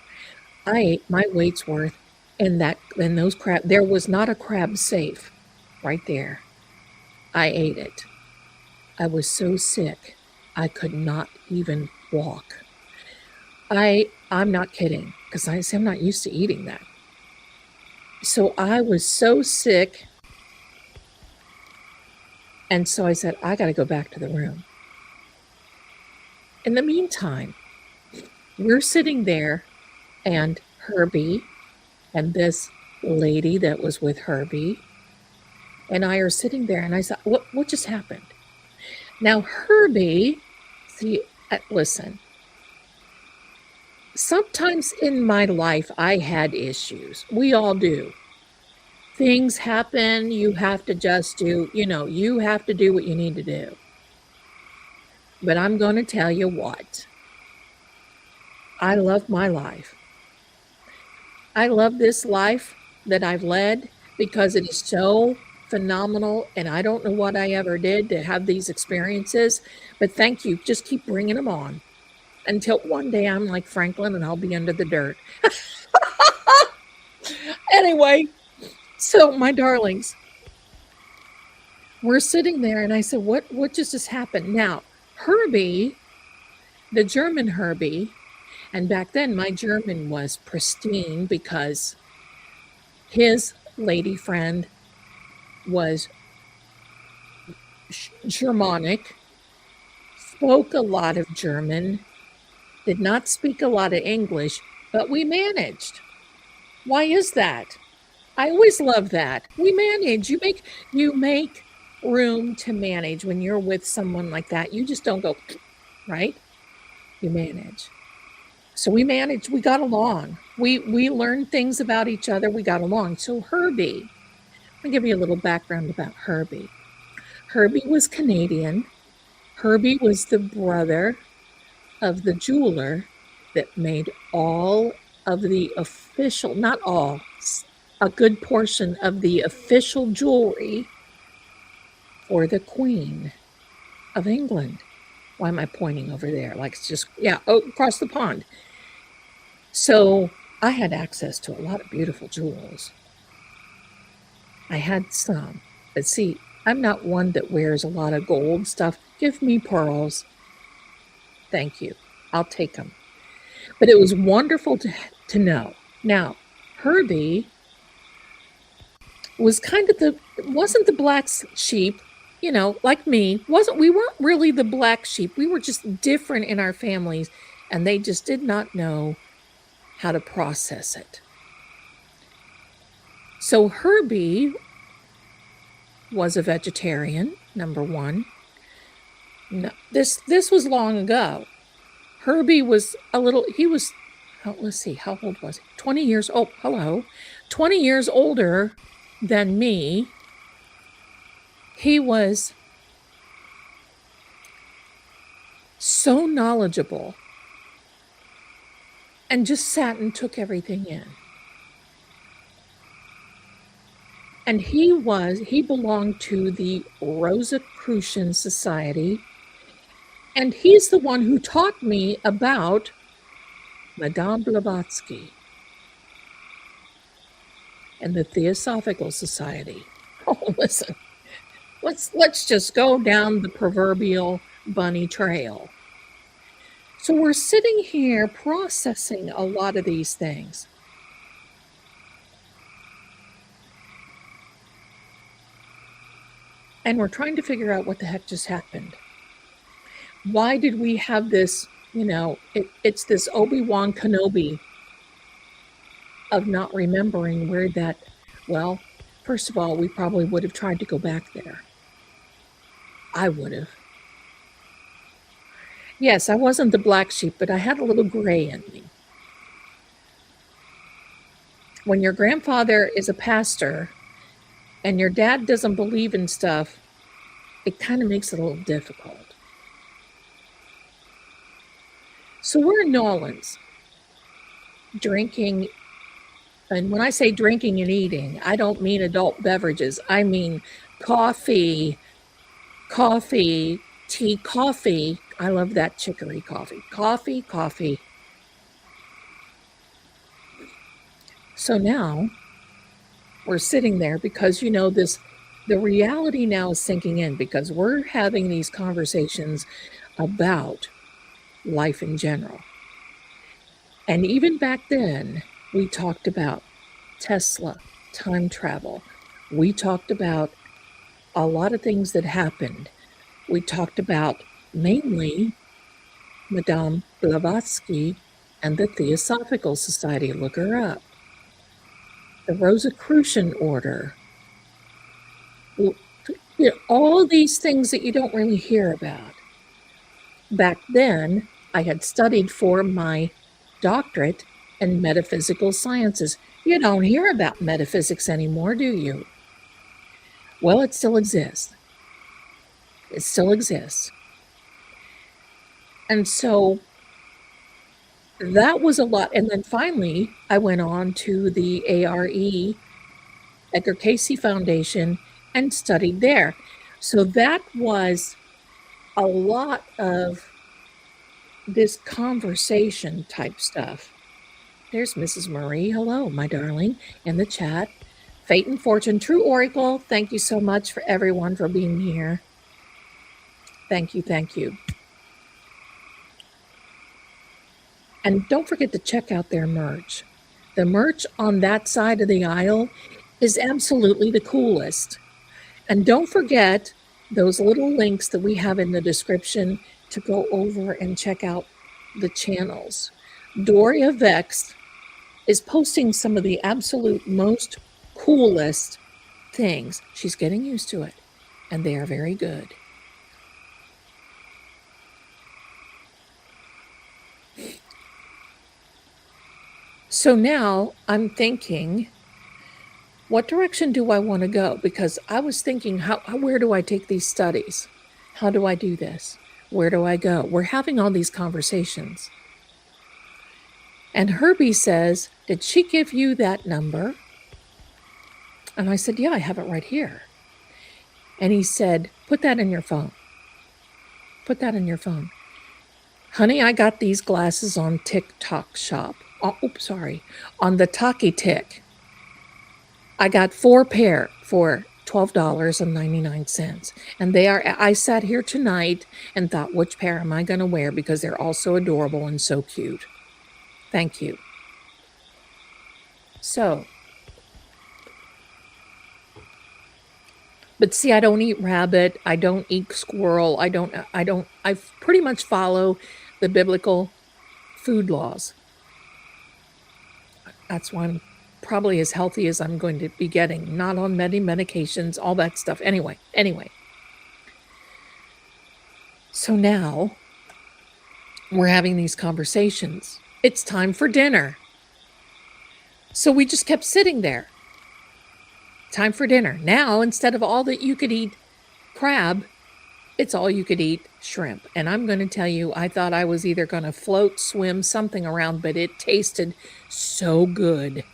I ate my weight's worth in those crab. There was not a crab safe right there. I ate it. I was so sick. I could not even walk. I'm not kidding, because I say I'm not used to eating that. So I was so sick, and so I said, I got to go back to the room. In the meantime, we're sitting there, and Herbie and this lady that was with Herbie and I are sitting there, and I said, what just happened? Now, Herbie, see, listen, sometimes in my life, I had issues. We all do. Things happen. You have to just do, you have to do what you need to do. But I'm going to tell you what. I love my life. I love this life that I've led because it is so phenomenal, and I don't know what I ever did to have these experiences, but thank you. Just keep bringing them on until one day I'm like Franklin and I'll be under the dirt. Anyway, so my darlings, we're sitting there, and I said, what just happened? Now, Herbie, the German Herbie, and back then my German was pristine because his lady friend was Germanic, spoke a lot of German, did not speak a lot of English, but we managed. Why is that? I always love that. We manage. You make room to manage when you're with someone like that. You just don't go, right? You manage. So we managed. We got along. We learned things about each other. We got along. So Herbie, I'll give you a little background about Herbie. Herbie was Canadian. Herbie was the brother of the jeweler that made all of the official, not all, a good portion of the official jewelry for the Queen of England. Why am I pointing over there? Like it's just, across the pond. So I had access to a lot of beautiful jewels. I had some, but see, I'm not one that wears a lot of gold stuff. Give me pearls. Thank you. I'll take them. But it was wonderful to know. Now, Herbie was kind of wasn't the black sheep, like me. We weren't really the black sheep. We were just different in our families, and they just did not know how to process it. So Herbie was a vegetarian, number one. No, this was long ago. Herbie was let's see, how old was he? 20 years old. 20 years older than me. He was so knowledgeable and just sat and took everything in. And he belonged to the Rosicrucian Society, and he's the one who taught me about Madame Blavatsky and the Theosophical Society. Oh, listen, let's just go down the proverbial bunny trail. So we're sitting here processing a lot of these things. And we're trying to figure out what the heck just happened. Why did we have this, it's this Obi-Wan Kenobi of not remembering where that, well, first of all, we probably would have tried to go back there. I would have. Yes, I wasn't the black sheep, but I had a little gray in me. When your grandfather is a pastor and your dad doesn't believe in stuff, it kind of makes it a little difficult. So we're in New Orleans, drinking, and when I say drinking and eating, I don't mean adult beverages. I mean coffee, tea, coffee. I love that chicory coffee. Coffee. So now we're sitting there because, the reality now is sinking in because we're having these conversations about life in general. And even back then, we talked about Tesla, time travel. We talked about a lot of things that happened. We talked about mainly Madame Blavatsky and the Theosophical Society. Look her up. The Rosicrucian Order. All these things that you don't really hear about. Back then, I had studied for my doctorate in metaphysical sciences. You don't hear about metaphysics anymore, do you? Well, it still exists. It still exists. And so that was a lot. And then finally, I went on to the ARE, Edgar Cayce Foundation, and studied there. So that was a lot of this conversation type stuff. There's Mrs. Marie. Hello, my darling, in the chat. Fate and Fortune, True Oracle. Thank you so much for everyone for being here. Thank you, thank you. And don't forget to check out their merch. The merch on that side of the aisle is absolutely the coolest. And don't forget those little links that we have in the description to go over and check out the channels. Doria Vex is posting some of the absolute most coolest things. She's getting used to it, and they are very good. So now I'm thinking, what direction do I want to go? Because I was thinking, where do I take these studies? How do I do this? Where do I go? We're having all these conversations. And Herbie says, did she give you that number? And I said, yeah, I have it right here. And he said, put that in your phone. Put that in your phone. Honey, I got these glasses on TikTok shop. On the Taki Tick. I got 4 pair for $12.99. And I sat here tonight and thought, which pair am I going to wear? Because they're all so adorable and so cute. Thank you. So, but see, I don't eat rabbit. I don't eat squirrel. I pretty much follow the biblical food laws. That's why I'm probably as healthy as I'm going to be getting, not on many medications, all that stuff. Anyway. So now we're having these conversations. It's time for dinner. So we just kept sitting there. Time for dinner. Now, instead of all that you could eat crab, it's all you could eat shrimp. And I'm going to tell you, I thought I was either going to float, swim, something around, but it tasted so good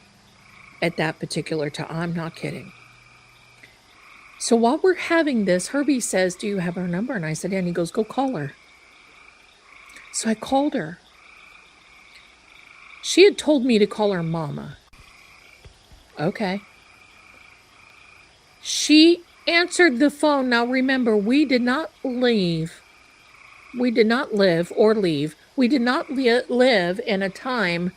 at that particular time. I'm not kidding. So while we're having this, Herbie says, do you have her number? And I said, yeah. And he goes, go call her. So I called her. She had told me to call her Mama. Okay. She answered the phone. Now remember, we did not live. We did not live in a time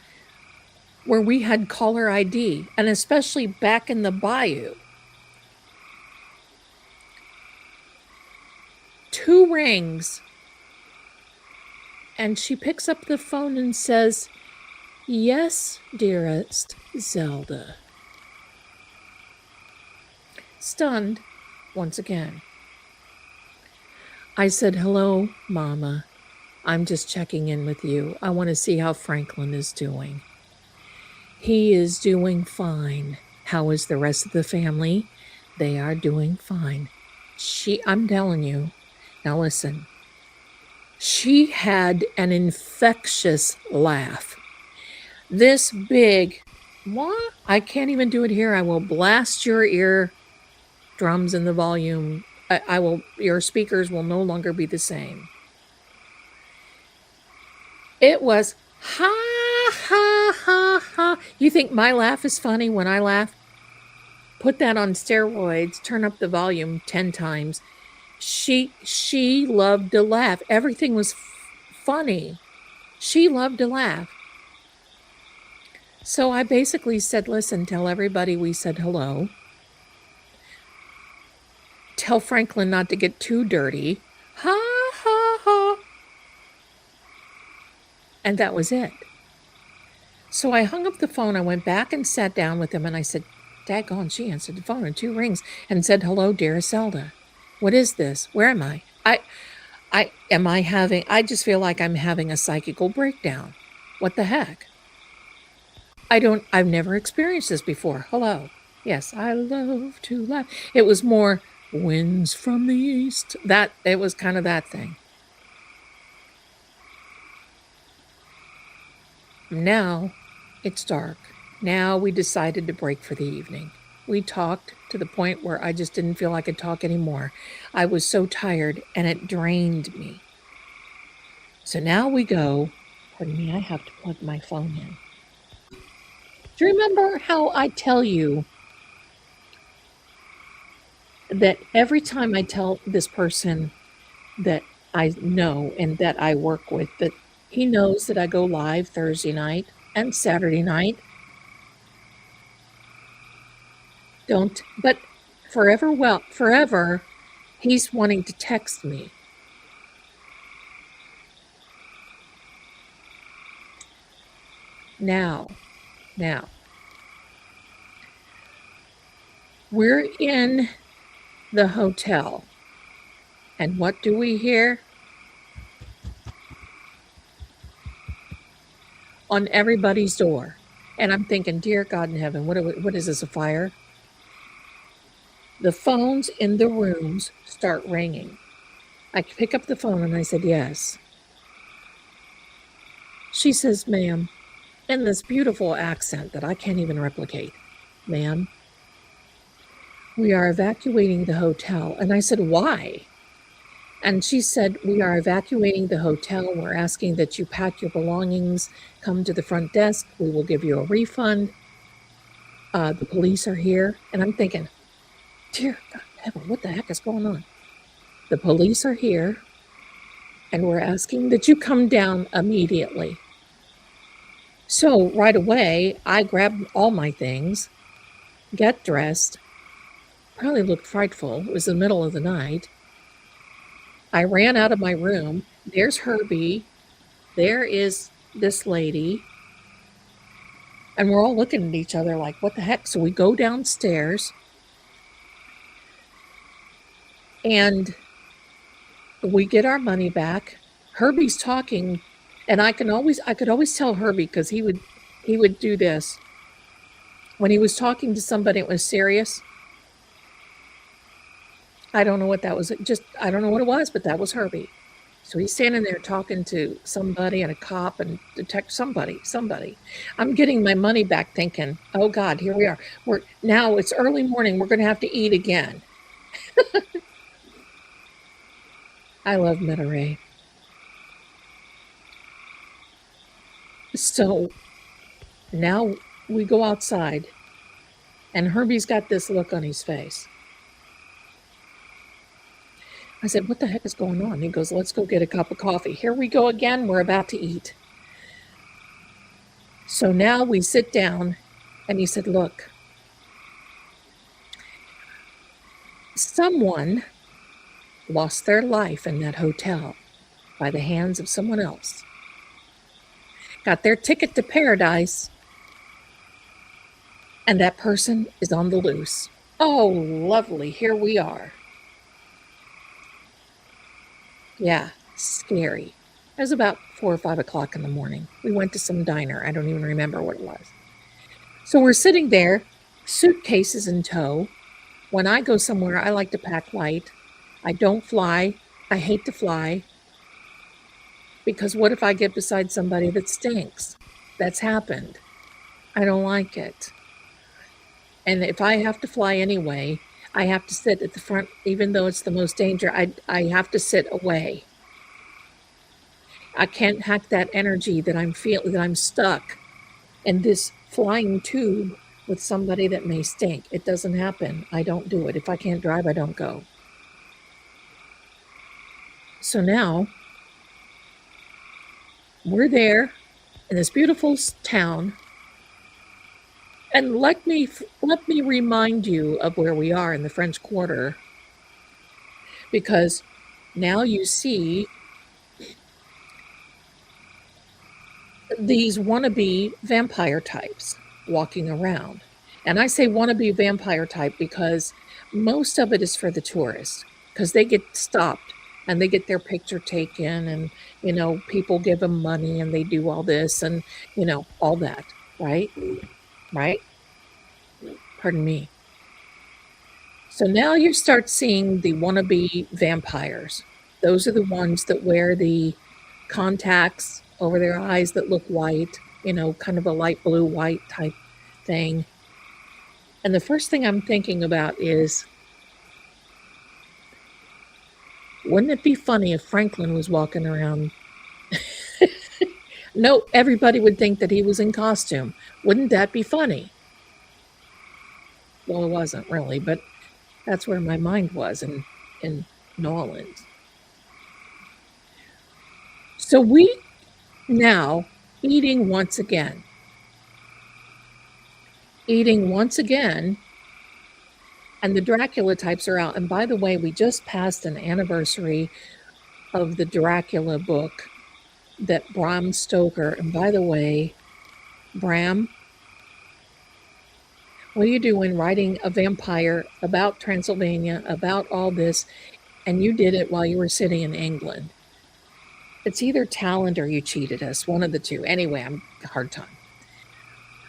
where we had caller ID, and especially back in the bayou. 2 rings, and she picks up the phone and says, yes, dearest Zelda. Stunned once again. I said, hello, Mama. I'm just checking in with you. I want to see how Franklin is doing. He is doing fine. How is the rest of the family? They are doing fine. I'm telling you, now listen, she had an infectious laugh. This big, what? I can't even do it here. I will blast your ear drums in the volume. Your speakers will no longer be the same. It was ha, ha, ha, ha. You think my laugh is funny when I laugh? Put that on steroids, turn up the volume 10 times. She loved to laugh. Everything was funny. She loved to laugh. So I basically said, listen, tell everybody we said hello. Tell Franklin not to get too dirty. Ha, ha, ha. And that was it. So I hung up the phone. I went back and sat down with him, and I said, daggone, she answered the phone in 2 rings and said, hello, dear Zelda. What is this? Where am I? I just feel like I'm having a psychical breakdown. What the heck? I've never experienced this before. Hello. Yes, I love to laugh. It was more winds from the east. It was kind of that thing. Now it's dark. Now we decided to break for the evening. We talked to the point where I just didn't feel I could talk anymore. I was so tired and it drained me. So now we go. Pardon me, I have to plug my phone in. Do you remember how I tell you that every time I tell this person that I know and that I work with, that he knows that I go live Thursday night and Saturday night? But forever, he's wanting to text me. Now, we're in the hotel, and what do we hear? On everybody's door. And I'm thinking, dear God in heaven, what is this, a fire? The phones in the rooms start ringing. I pick up the phone and I said, yes. She says, ma'am, in this beautiful accent that I can't even replicate, ma'am, we are evacuating the hotel. And I said, why? And she said, we are evacuating the hotel. We're asking that you pack your belongings, come to the front desk. We will give you a refund. The police are here. And I'm thinking, dear God in heaven, what the heck is going on? The police are here, and we're asking that you come down immediately. So right away, I grabbed all my things, got dressed, probably looked frightful. It was the middle of the night. I ran out of my room. There's Herbie. There is this lady. And we're all looking at each other like, what the heck? So we go downstairs. And we get our money back. Herbie's talking, and I could always tell Herbie, because he would do this. When he was talking to somebody, it was serious. I don't know what that was. I don't know what it was, but that was Herbie. So he's standing there talking to somebody, and a cop and somebody. I'm getting my money back thinking, oh God, here we are. Now it's early morning. We're going to have to eat again. I love Monterey. So now we go outside, and Herbie's got this look on his face. I said, what the heck is going on? He goes, let's go get a cup of coffee. Here we go again. We're about to eat. So now we sit down, and he said, look, someone lost their life in that hotel by the hands of someone else. Got their ticket to paradise, and that person is on the loose. Oh, lovely. Here we are. Yeah, scary. It was about 4 or 5 o'clock in the morning. We went to some diner. I don't even remember what it was. So we're sitting there, suitcases in tow. When I go somewhere, I like to pack light. I don't fly. I hate to fly. Because what if I get beside somebody that stinks? That's happened. I don't like it. And if I have to fly anyway, I have to sit at the front, even though it's the most danger. I have to sit away. I can't hack that energy that I'm feeling, that I'm stuck in this flying tube with somebody that may stink. It doesn't happen. I don't do it. If I can't drive, I don't go. So now we're there in this beautiful town. And let me remind you of where we are in the French Quarter, because now you see these wannabe vampire types walking around. And I say wannabe vampire type because most of it is for the tourists, because they get stopped and they get their picture taken, and people give them money and they do all this and all that, right? Right? Pardon me. So now you start seeing the wannabe vampires. Those are the ones that wear the contacts over their eyes that look white, kind of a light blue white type thing. And the first thing I'm thinking about is, wouldn't it be funny if Franklin was walking around? No, everybody would think that he was in costume. Wouldn't that be funny? Well, it wasn't really, but that's where my mind was in New Orleans. So we now eating once again. And the Dracula types are out. And by the way, we just passed an anniversary of the Dracula book that Bram Stoker, and by the way, Bram, what are you doing writing a vampire about Transylvania, about all this, and you did it while you were sitting in England? It's either talent or you cheated us, one of the two. Anyway, I'm a hard time.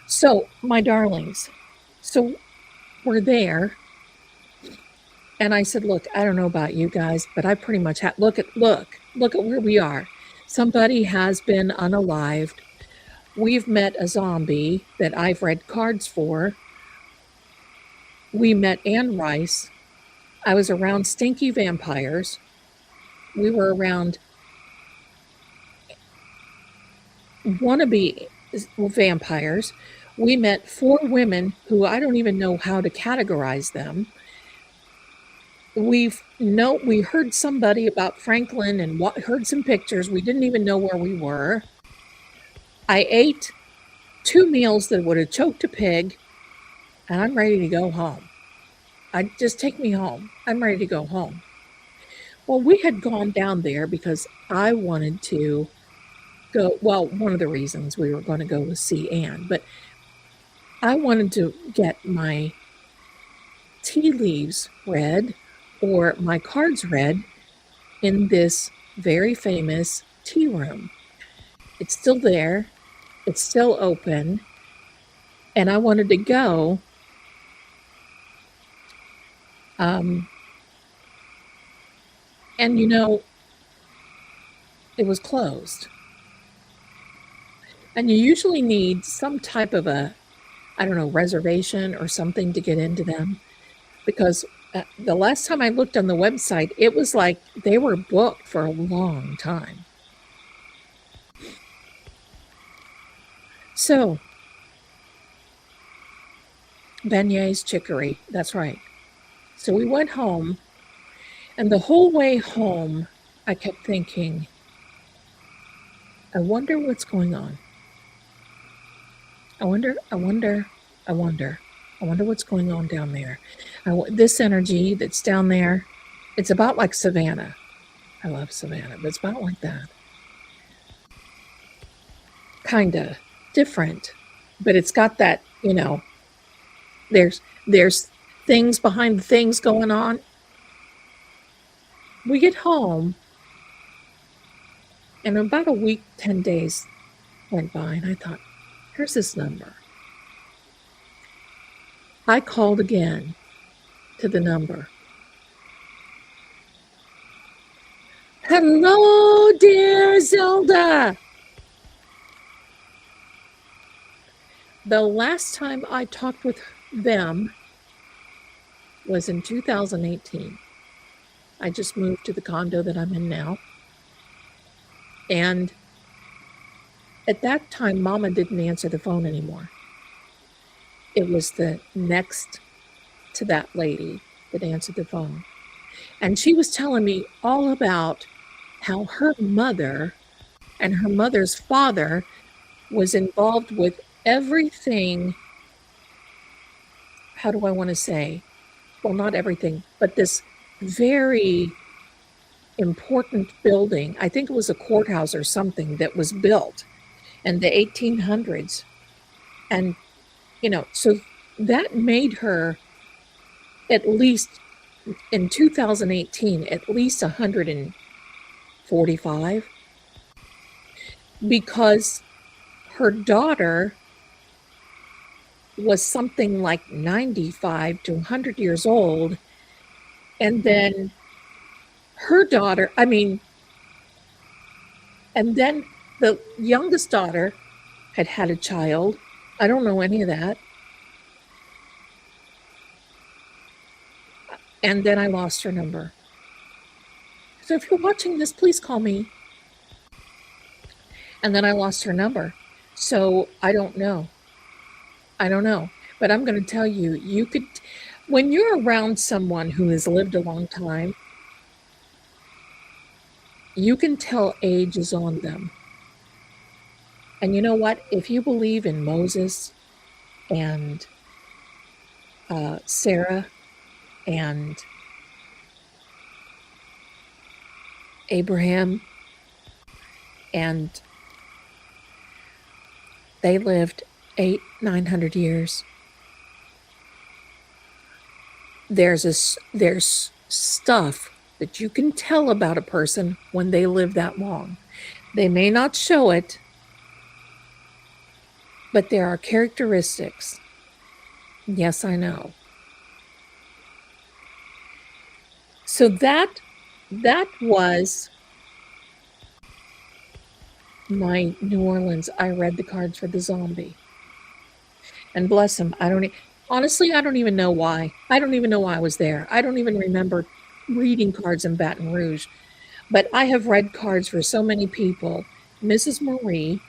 So, my darlings, so we're there, and I said, look, I don't know about you guys, but I pretty much have, look at where we are. Somebody has been unalived. We've met a zombie that I've read cards for. We met Anne Rice. I was around stinky vampires. We were around wannabe vampires. We met 4 women who I don't even know how to categorize them. We heard somebody about Franklin and heard some pictures. We didn't even know where we were. I ate 2 meals that would have choked a pig, and I'm ready to go home. Just take me home. I'm ready to go home. Well, we had gone down there because I wanted to go. Well, one of the reasons we were going to go was see Anne, but I wanted to get my tea leaves read or my cards read in this very famous tea room. It's still there. It's still open. And I wanted to go. And it was closed. And you usually need some type of reservation or something to get into them, because the last time I looked on the website, it was like they were booked for a long time. So, beignets, chicory, that's right. So we went home, and the whole way home, I kept thinking, I wonder what's going on. I wonder what's going on down there. This energy that's down there, it's about like Savannah. I love Savannah, but it's about like that. Kind of different, but it's got that, there's things behind the things going on. We get home, and about a week, 10 days went by, and I thought, here's this number. I called again to the number. Hello, dear Zelda. The last time I talked with them was in 2018. I just moved to the condo that I'm in now. And at that time, Mama didn't answer the phone anymore. It was the next to that lady that answered the phone. And she was telling me all about how her mother and her mother's father was involved with everything. How do I want to say? Well, not everything, but this very important building. I think it was a courthouse or something that was built in the 1800s. And, so that made her, at least in 2018, at least 145, because her daughter was something like 95 to 100 years old. And then her daughter, and then the youngest daughter had a child. I don't know any of that. And then I lost her number. So if you're watching this, please call me. And then I lost her number. So I don't know. But I'm going to tell you, when you're around someone who has lived a long time, you can tell age is on them. And you know what? If you believe in Moses and Sarah and Abraham, and they lived 800-900 years. There's stuff that you can tell about a person when they live that long. They may not show it, but there are characteristics. Yes, I know. So that was my New Orleans. I read the cards for the zombie. And bless him, honestly, I don't even know why. I don't even know why I was there. I don't even remember reading cards in Baton Rouge. But I have read cards for so many people. Mrs. Marie,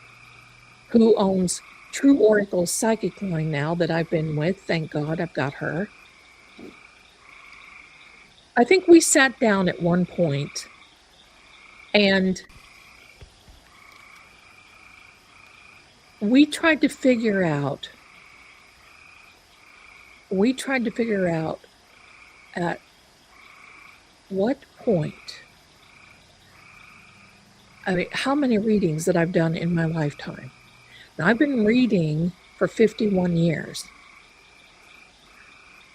who owns True Oracle Psychic Line now that I've been with. Thank God I've got her. I think we sat down at one point and we tried to figure out at what point, how many readings that I've done in my lifetime. Now, I've been reading for 51 years.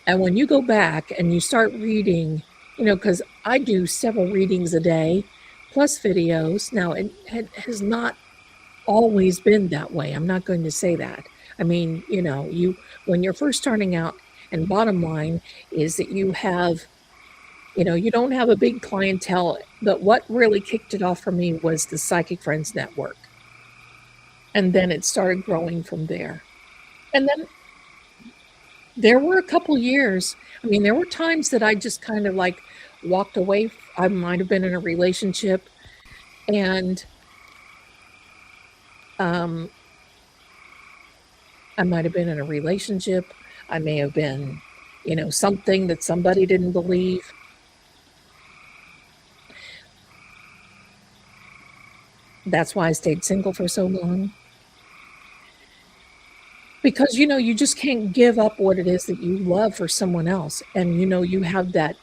And when you go back and you start reading, because I do several readings a day, plus videos. Now, it has not always been that way. I'm not going to say that. When you're first starting out, and bottom line is that you have, you don't have a big clientele, but what really kicked it off for me was the Psychic Friends Network. And then it started growing from there. And then there were a couple years, there were times that I just kind of like walked away. I might have been in a relationship, and I might have been in a relationship. I may have been, something that somebody didn't believe. That's why I stayed single for so long. Because, you just can't give up what it is that you love for someone else. And, you have that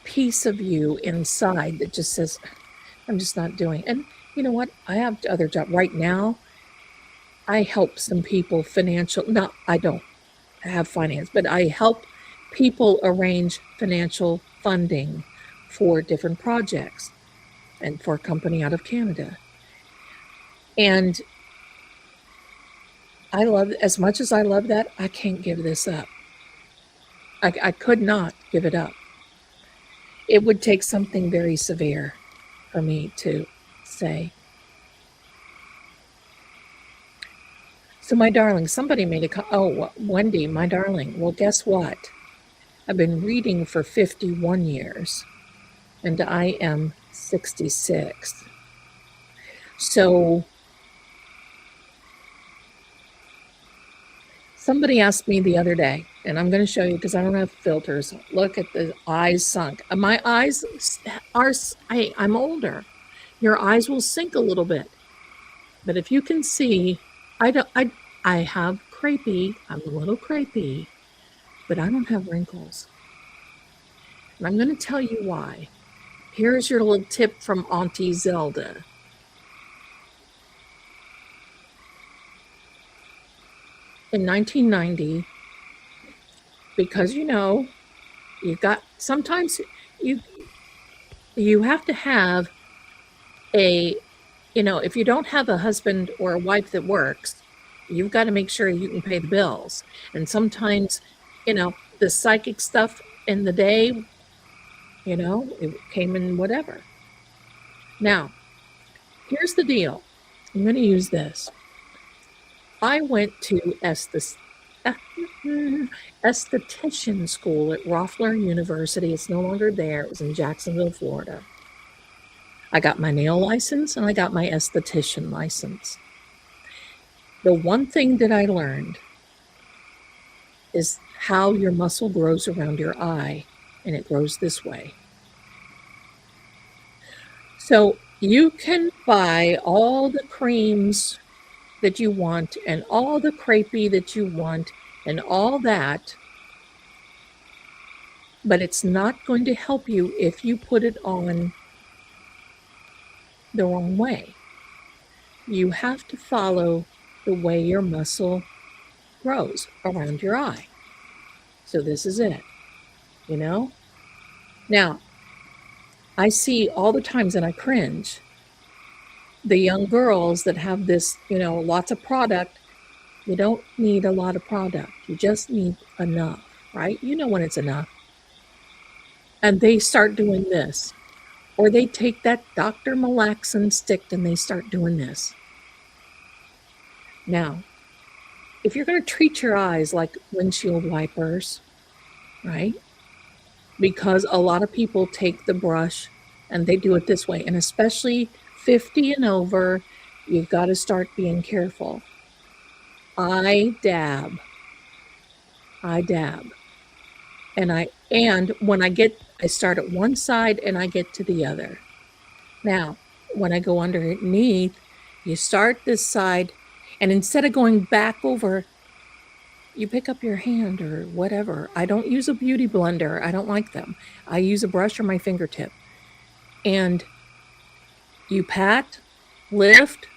piece of you inside that just says, I'm just not doing it. And you know what? I have other jobs. Right now, I help some people I don't have finance, but I help people arrange financial funding for different projects and for a company out of Canada. And as much as I love that, I can't give this up. I could not give it up. It would take something very severe for me to say. So my darling, somebody made Wendy, my darling. Well, guess what? I've been reading for 51 years, and I am 66. So somebody asked me the other day, And I'm going to show you because I don't have filters. Look at the eyes sunk. My eyes are, I'm older. Your eyes will sink a little bit. But if you can see, I have crepey. I'm a little crepey, but I don't have wrinkles. And I'm going to tell you why. Here's your little tip from Auntie Zelda. In 1990, because you've got, sometimes you have to have a, if you don't have a husband or a wife that works, you've got to make sure you can pay the bills. And sometimes, the psychic stuff in the day, it came in whatever. Now, here's the deal. I'm going to use this. I went to esthetician school at Roffler University. It's no longer there. It was in Jacksonville, Florida. I got my nail license and I got my esthetician license. The one thing that I learned is how your muscle grows around your eye, and it grows this way. So you can buy all the creams that you want and all the crepey that you want and all that, but it's not going to help you if you put it on the wrong way. You have to follow the way your muscle grows around your eye. So this is it, Now, I see all the times, and I cringe, the young girls that have this, lots of product. You don't need a lot of product. You just need enough, right? You know when it's enough. And they start doing this. Or they take that Dr. Malaxin stick and they start doing this. Now, if you're going to treat your eyes like windshield wipers, right? Because a lot of people take the brush and they do it this way. And especially 50 and over, you've got to start being careful. I dab. And when I start at one side and I get to the other. Now, when I go underneath, you start this side, and instead of going back over, you pick up your hand or whatever. I don't use a beauty blender. I don't like them. I use a brush or my fingertip. And you pat, lift,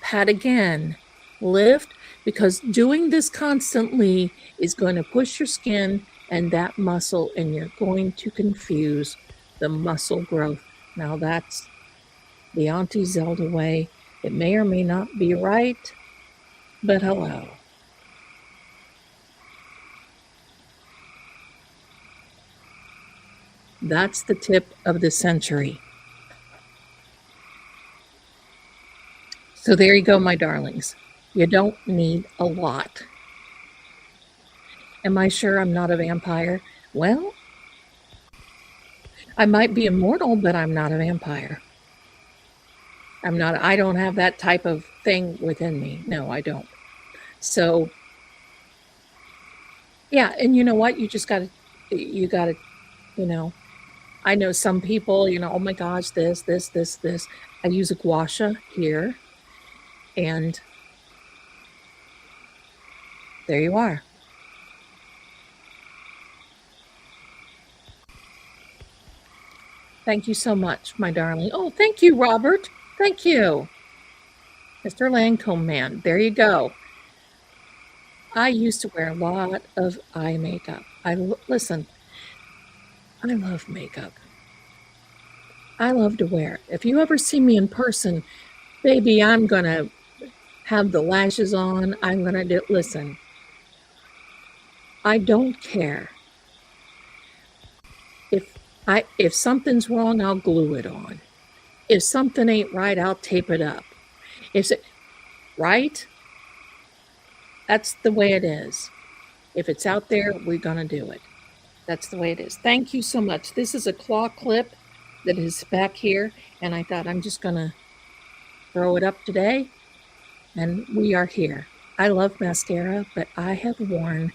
pat again, lift, because doing this constantly is going to push your skin and that muscle, and you're going to confuse the muscle growth. Now that's the Auntie Zelda way. It may or may not be right, but hello. That's the tip of the century. So there you go, my darlings. You don't need a lot. Am I sure I'm not a vampire? Well, I might be immortal, but I'm not a vampire. I don't have that type of thing within me. No, I don't. So, yeah, and you know what? You gotta, I know some people, oh my gosh, this. I use a gua sha here, and there you are. Thank you so much, my darling. Oh, thank you, Robert. Thank you. Mr. Lancome Man, there you go. I used to wear a lot of eye makeup. Listen, I love makeup. I love to wear it. If you ever see me in person, baby, I'm going to have the lashes on. I'm going to listen. I don't care. If something's wrong, I'll glue it on. If something ain't right, I'll tape it up. Right? That's the way it is. If it's out there, we're going to do it. That's the way it is. Thank you so much. This is a claw clip that is back here, and I thought I'm just going to throw it up today, and we are here. I love mascara, but I have worn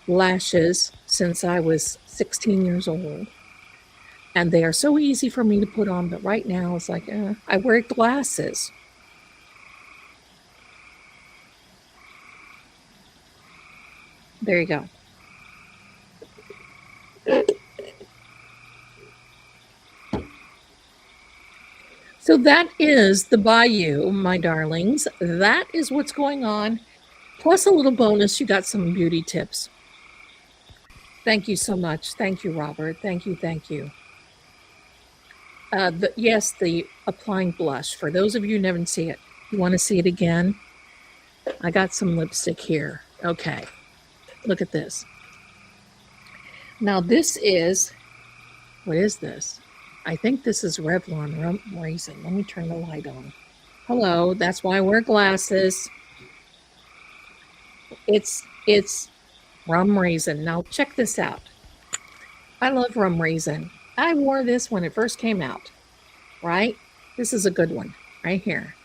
lashes since I was 16 years old. And they are so easy for me to put on, but right now it's like, I wear glasses. There you go. So that is the bayou, my darlings. That is what's going on. Plus a little bonus, you got some beauty tips. Thank you so much. Thank you, Robert. Thank you. Thank you. Yes, the applying blush. For those of you who never see it, you want to see it again? I got some lipstick here. Okay. Look at this. Now this is, what is this? I think this is Revlon Raisin. Let me turn the light on. Hello, that's why I wear glasses. It's rum raisin. Now check this out. I love rum raisin. I wore this when it first came out, right? This is a good one right here.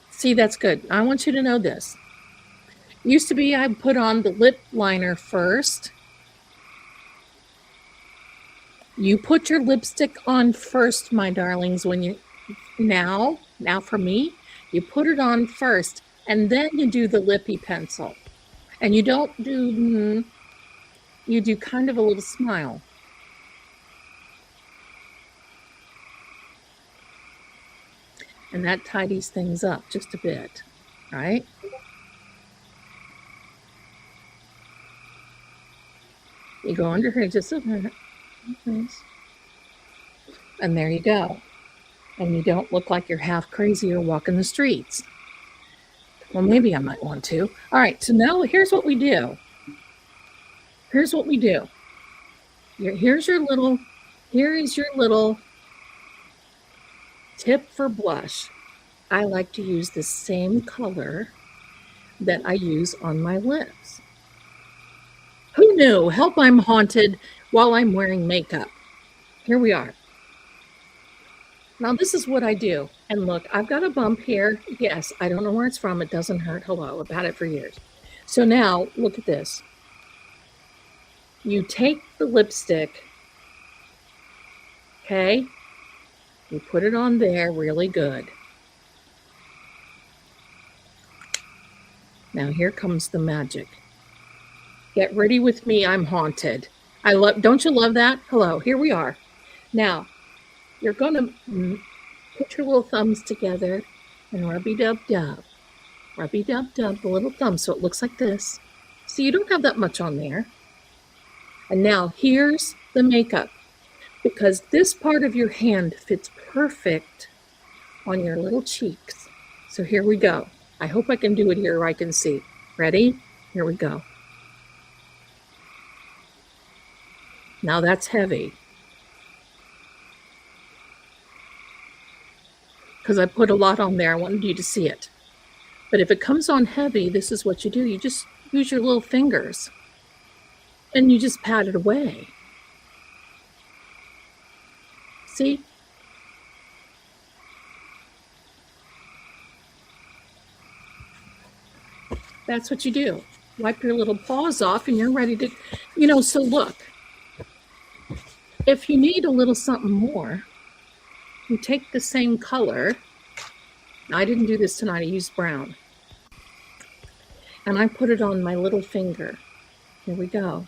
See, that's good. I want you to know this. Used to be I put on the lip liner first. You put your lipstick on first, my darlings, when you, now for me, you put it on first and then you do the lippy pencil. And you don't do, you do kind of a little smile. And that tidies things up just a bit, right? You go under here just a minute. Nice. And there you go. And you don't look like you're half crazy or walking the streets. Well, maybe I might want to. All right, so now here's what we do. Here's what we do. Here is your little tip for blush. I like to use the same color that I use on my lips. Who knew? Help, I'm haunted while I'm wearing makeup. Here we are. Now this is what I do. And look, I've got a bump here. Yes, I don't know where it's from. It doesn't hurt. Hello, I've had it for years. So now look at this. You take the lipstick, okay? You put it on there really good. Now here comes the magic. Get ready with me, I'm haunted. Don't you love that? Hello, here we are. Now, you're gonna put your little thumbs together and rubby-dub-dub. Rubby-dub-dub, the little thumb, so it looks like this. So you don't have that much on there. And now here's the makeup, because this part of your hand fits perfect on your little cheeks. So here we go. I hope I can do it here where I can see. Ready? Here we go. Now that's heavy, because I put a lot on there. I wanted you to see it. But if it comes on heavy, this is what you do. You just use your little fingers and you just pat it away. See? That's what you do. Wipe your little paws off and you're ready to, so look. If you need a little something more, you take the same color. I didn't do this tonight. I used brown. And I put it on my little finger. Here we go.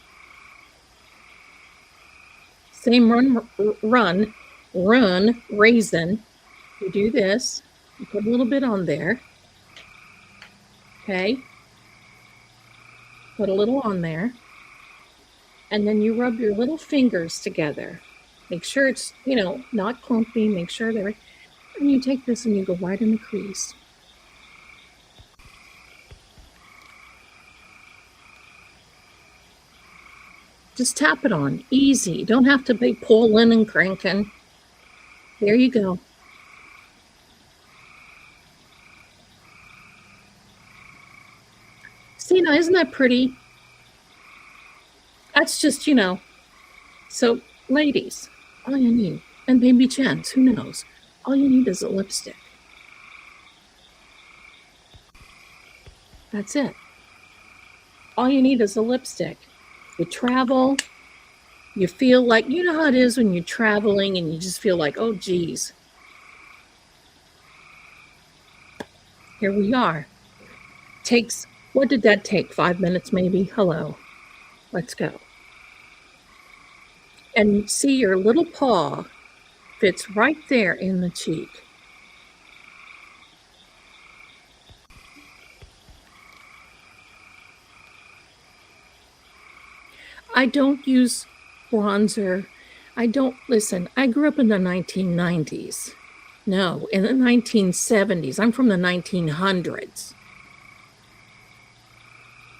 Same run, raisin. You do this. You put a little bit on there. Okay. Put a little on there. And then you rub your little fingers together. Make sure it's, not clumpy. Make sure they're, and you take this and you go right in the crease. Just tap it on, easy. Don't have to be pulling and cranking. There you go. See, now isn't that pretty? That's just, So, ladies, all you need, and maybe gents, who knows, all you need is a lipstick. That's it. All you need is a lipstick. You travel, you feel like, you know how it is when you're traveling and you just feel like, oh, geez. Here we are. Takes, what did that take? 5 minutes maybe? Hello. Let's go. And see, your little paw fits right there in the cheek. I don't use bronzer. Listen, I grew up in the 1990s. No, in the 1970s. I'm from the 1900s.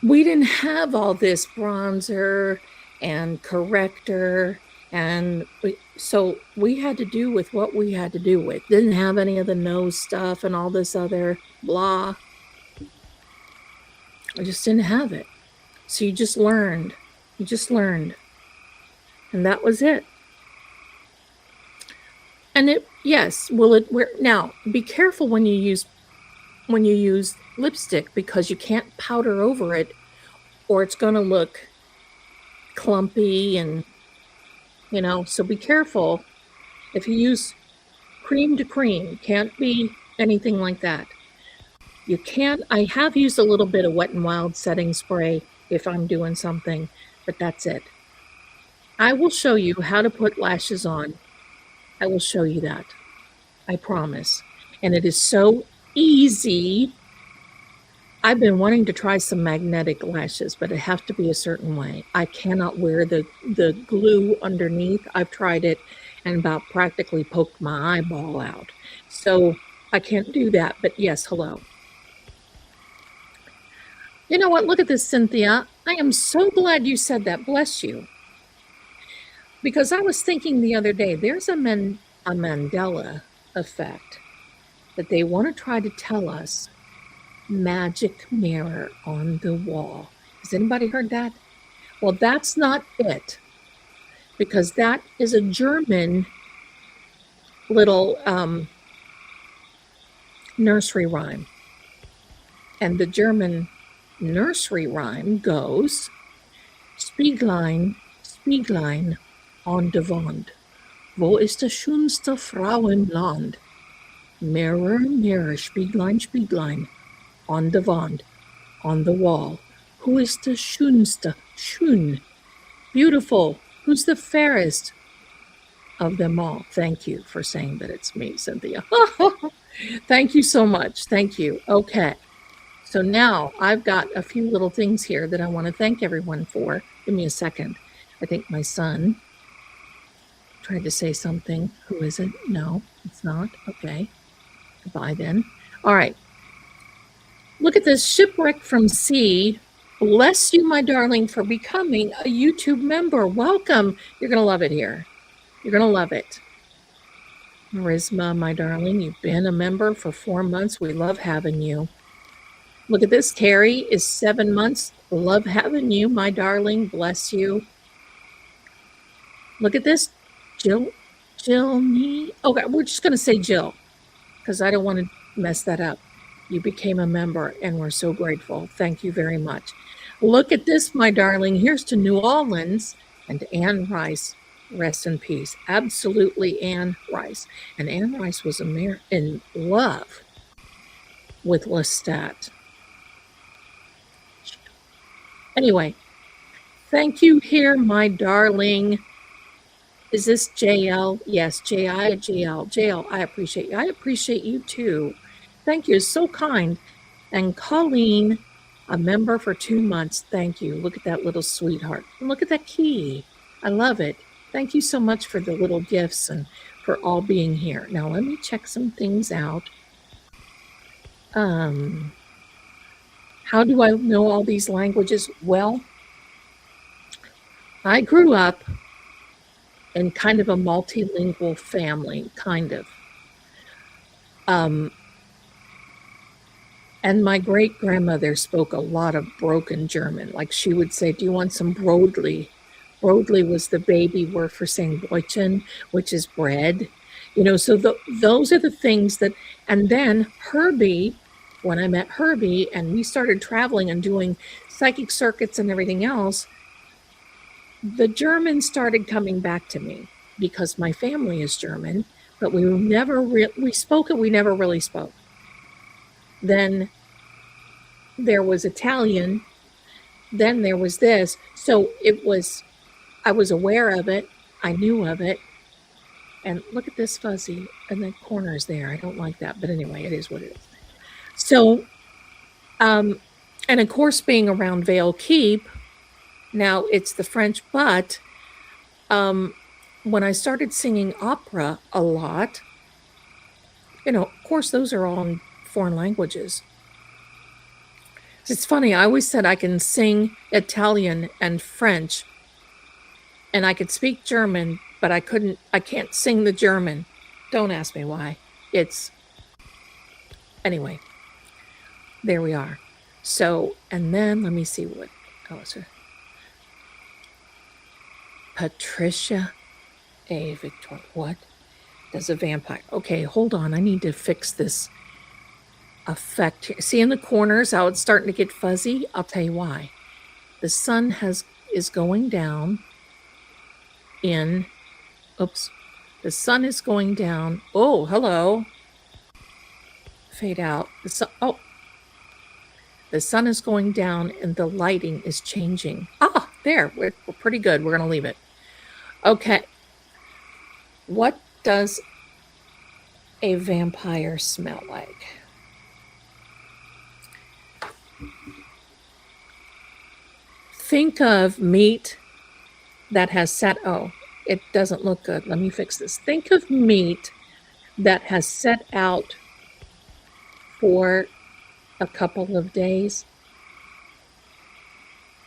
We didn't have all this bronzer and corrector, and so we had to do with what we had to do with. Didn't have any of the nose stuff and all this other blah. I just didn't have it. So you just learned. You just learned. And that was it. And it, yes, now be careful when you use lipstick, because you can't powder over it or it's going to look clumpy, and so be careful. If you use cream to cream, can't be anything like that. You can't. I have used a little bit of Wet n Wild setting spray if I'm doing something, but that's it. I will show you how to put lashes on. I will show you that. I promise. And it is so easy. I've been wanting to try some magnetic lashes, but it has to be a certain way. I cannot wear the glue underneath. I've tried it and about practically poked my eyeball out. So I can't do that. But yes, hello. You know what? Look at this, Cynthia. I am so glad you said that. Bless you. Because I was thinking the other day, there's a Mandela effect that they want to try to tell us. Magic mirror on the wall. Has anybody heard that? Well, that's not it. Because that is a German little nursery rhyme. And the German nursery rhyme goes, Spieglein, Spieglein on de Wand, wo ist die schönste Frau im Land? Mirror, mirror, Spieglein, Spieglein, on the Wand, on the wall, who is the schönste, schön, beautiful, who's the fairest of them all? Thank you for saying that it's me, Cynthia. Thank you so much. Thank you. Okay. So now I've got a few little things here that I want to thank everyone for. Give me a second. I think my son tried to say something. Who is it? No, it's not. Okay. Goodbye then. All right. Look at this, Shipwreck from Sea. Bless you, my darling, for becoming a YouTube member. Welcome. You're going to love it here. You're going to love it. Marisma, my darling, you've been a member for 4 months. We love having you. Look at this. Carrie is 7 months. Love having you, my darling. Bless you. Look at this. Jill me. Okay, we're just going to say Jill because I don't want to mess that up. You became a member, and we're so grateful. Thank you very much. Look at this, my darling. Here's to New Orleans and Anne Rice. Rest in peace. Absolutely, Anne Rice. And Anne Rice was in love with Lestat. Anyway, thank you here, my darling. Is this JL? Yes, JL. JL, I appreciate you. I appreciate you too. Thank you. So kind. And Colleen, a member for 2 months. Thank you. Look at that little sweetheart. And look at that key. I love it. Thank you so much for the little gifts and for all being here. Now, let me check some things out. How do I know all these languages? Well, I grew up in kind of a multilingual family, kind of. And my great-grandmother spoke a lot of broken German. Like she would say, do you want some Brötli? Brötli was the baby word for saying Brötchen, which is bread. So those are the things that, and then Herbie when I met Herbie and we started traveling and doing psychic circuits and everything else, the German started coming back to me because my family is German, but we never we spoke it. We never really spoke. Then there was Italian. Then there was this. So it was, I was aware of it. I knew of it. And look at this fuzzy in the corners there. I don't like that. But anyway, it is what it is. So, and of course, being around Vale Keep, now it's the French, but when I started singing opera a lot, of course, those are all in foreign languages. It's funny, I always said I can sing Italian and French, and I could speak German, but I can't sing the German. Don't ask me why. Anyway, there we are. So, and then let me see what else. Patricia A. Victor. What does a vampire? Okay, hold on. I need to fix this effect here. See in the corners how it's starting to get fuzzy? I'll tell you why. The sun is going down in, oops, the sun is going down. Oh, hello. Fade out. The sun is going down and the lighting is changing. Ah, there. We're pretty good. We're going to leave it. Okay. What does a vampire smell like? Think of meat that has sat, oh, it doesn't look good. Let me fix this. Think of meat that has set out for a couple of days,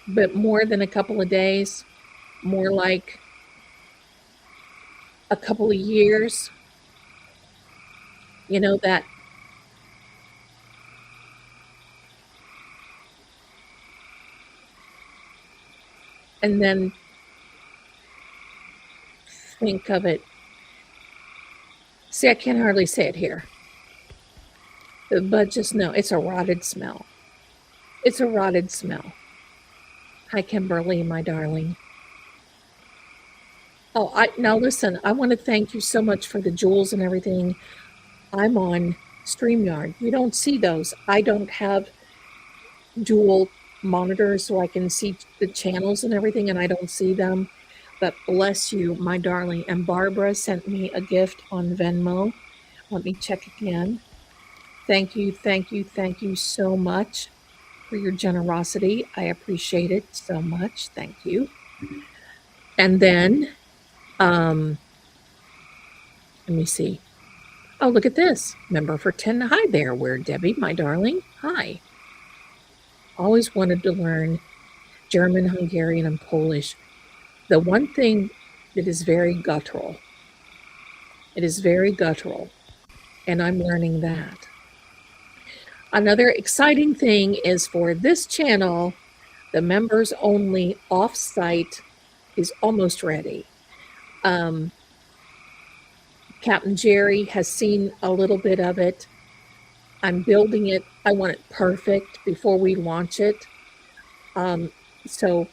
but more than a couple of days, more like a couple of years. That and then think of it. See, I can hardly say it here. But just know it's a rotted smell. It's a rotted smell. Hi, Kimberly, my darling. Oh, now listen, I want to thank you so much for the jewels and everything. I'm on StreamYard. You don't see those. I don't have dual monitors so I can see the channels and everything, and I don't see them. But bless you, my darling. And Barbara sent me a gift on Venmo. Let me check again. Thank you, thank you, thank you so much for your generosity. I appreciate it so much. Thank you. And then, let me see. Oh, look at this. Member for 10. Hi there, Where Debbie, my darling. Hi. Always wanted to learn German, Hungarian, and Polish. The one thing that is very guttural. It is very guttural, and I'm learning that. Another exciting thing is for this channel, the members only offsite is almost ready. Captain Jerry has seen a little bit of it. I'm building it. I want it perfect before we launch it. So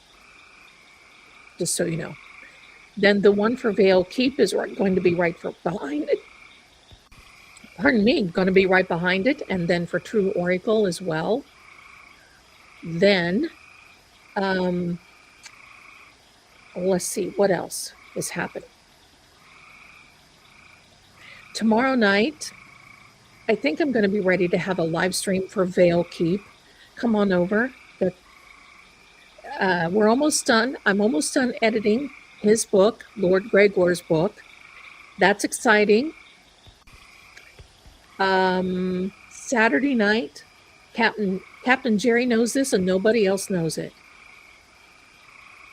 just so you know. Then the one for Vale Keep is going to be right behind it. Pardon me, going to be right behind it. And then for True Oracle as well. Then, let's see, what else is happening? Tomorrow night, I think I'm going to be ready to have a live stream for Vale Keep. Come on over. We're almost done. I'm almost done editing his book, Lord Greggor's book. That's exciting. Saturday night, Captain Jerry knows this and nobody else knows it.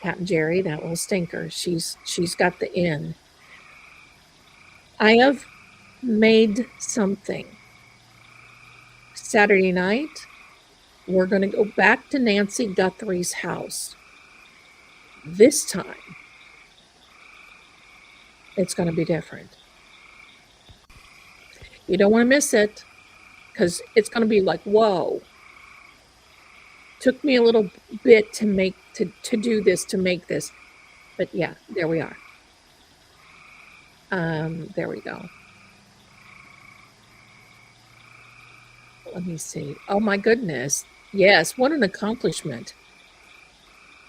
Captain Jerry, that little stinker, she's got the in. I have made something. Saturday night, we're going to go back to Nancy Guthrie's house. This time, it's going to be different. You don't want to miss it. because it's going to be like, whoa. Took me a little bit to do this, to make this. But yeah, there we are. There we go. Let me see. Oh my goodness. Yes, what an accomplishment.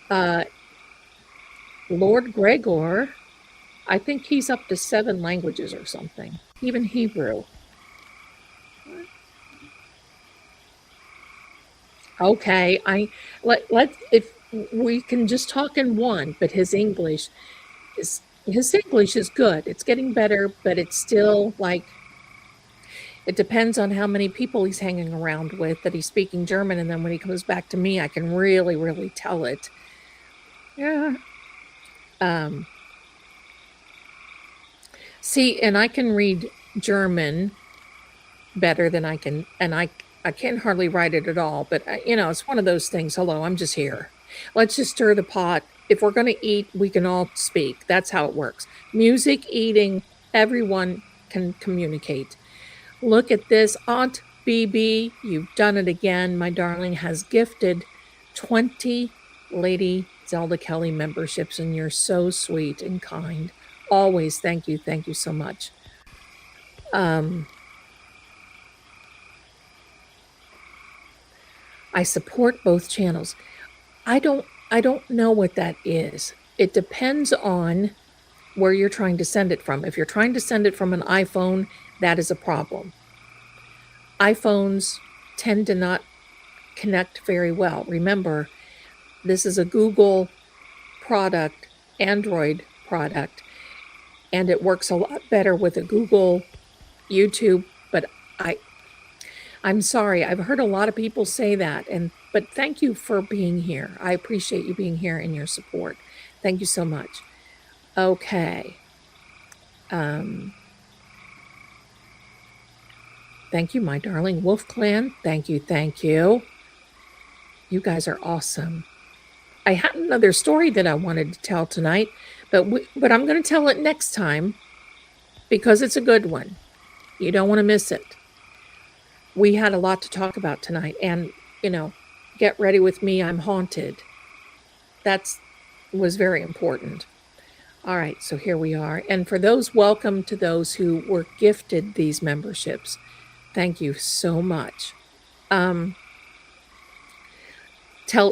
Lord Greggor, I think he's up to 7 languages or something, even Hebrew. Okay, if we can just talk in one, but his English is good. It's getting better, but it's still like, it depends on how many people he's hanging around with, that he's speaking German, and then when he comes back to me, I can really, really tell it. Yeah. See, and I can read German better than I can, and I can't hardly write it at all, but it's one of those things. Hello, I'm just here. Let's just stir the pot. If we're going to eat, we can all speak. That's how it works. Music, eating, everyone can communicate. Look at this. Aunt BB, you've done it again. My darling has gifted 20 Lady Zelda Kelly memberships, and you're so sweet and kind. Always. Thank you. Thank you so much. I support both channels. I don't know what that is. It depends on where you're trying to send it from. If you're trying to send it from an iPhone, that is a problem. iPhones tend to not connect very well. Remember, this is a Google product, Android product, and it works a lot better with a Google YouTube, but I'm sorry. I've heard a lot of people say that, but thank you for being here. I appreciate you being here and your support. Thank you so much. Okay. Thank you, my darling Wolf Clan. Thank you. Thank you. You guys are awesome. I had another story that I wanted to tell tonight, but I'm going to tell it next time because it's a good one. You don't want to miss it. We had a lot to talk about tonight, and get ready with me. I'm haunted. That was very important. All right, so here we are. And for those, welcome to those who were gifted these memberships. Thank you so much. Tell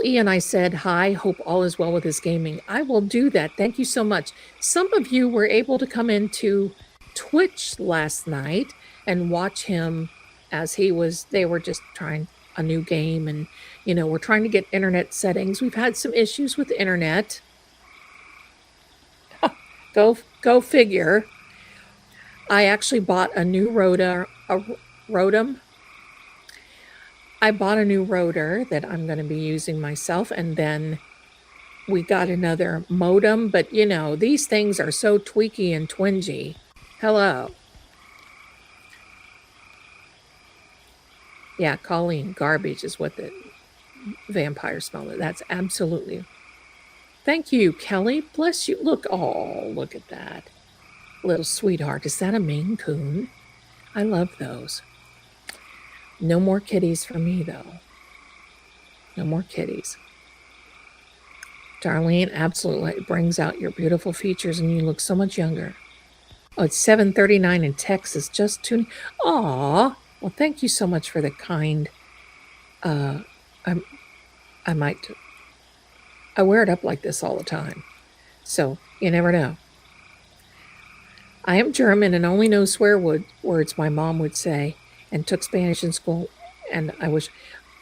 Ian I said hi. Hope all is well with his gaming. I will do that. Thank you so much. Some of you were able to come into Twitch last night and watch him as they were just trying a new game, and we're trying to get internet settings. We've had some issues with internet. Go figure. I actually bought a new rotor. I bought a new rotor that I'm going to be using myself, and then we got another modem, but these things are so tweaky and twingy. Hello. Yeah, Colleen, garbage is what the vampire smell. That's absolutely. Thank you, Kelly. Bless you. Look at that. Little sweetheart. Is that a Maine Coon? I love those. No more kitties for me, though. No more kitties. Darlene, absolutely. It brings out your beautiful features, and you look so much younger. Oh, it's 7:39 in Texas. Just tuning. Aw. Well, thank you so much for the kind. I wear it up like this all the time, so you never know. I am German and only know swear words, my mom would say, and took Spanish in school. And I wish,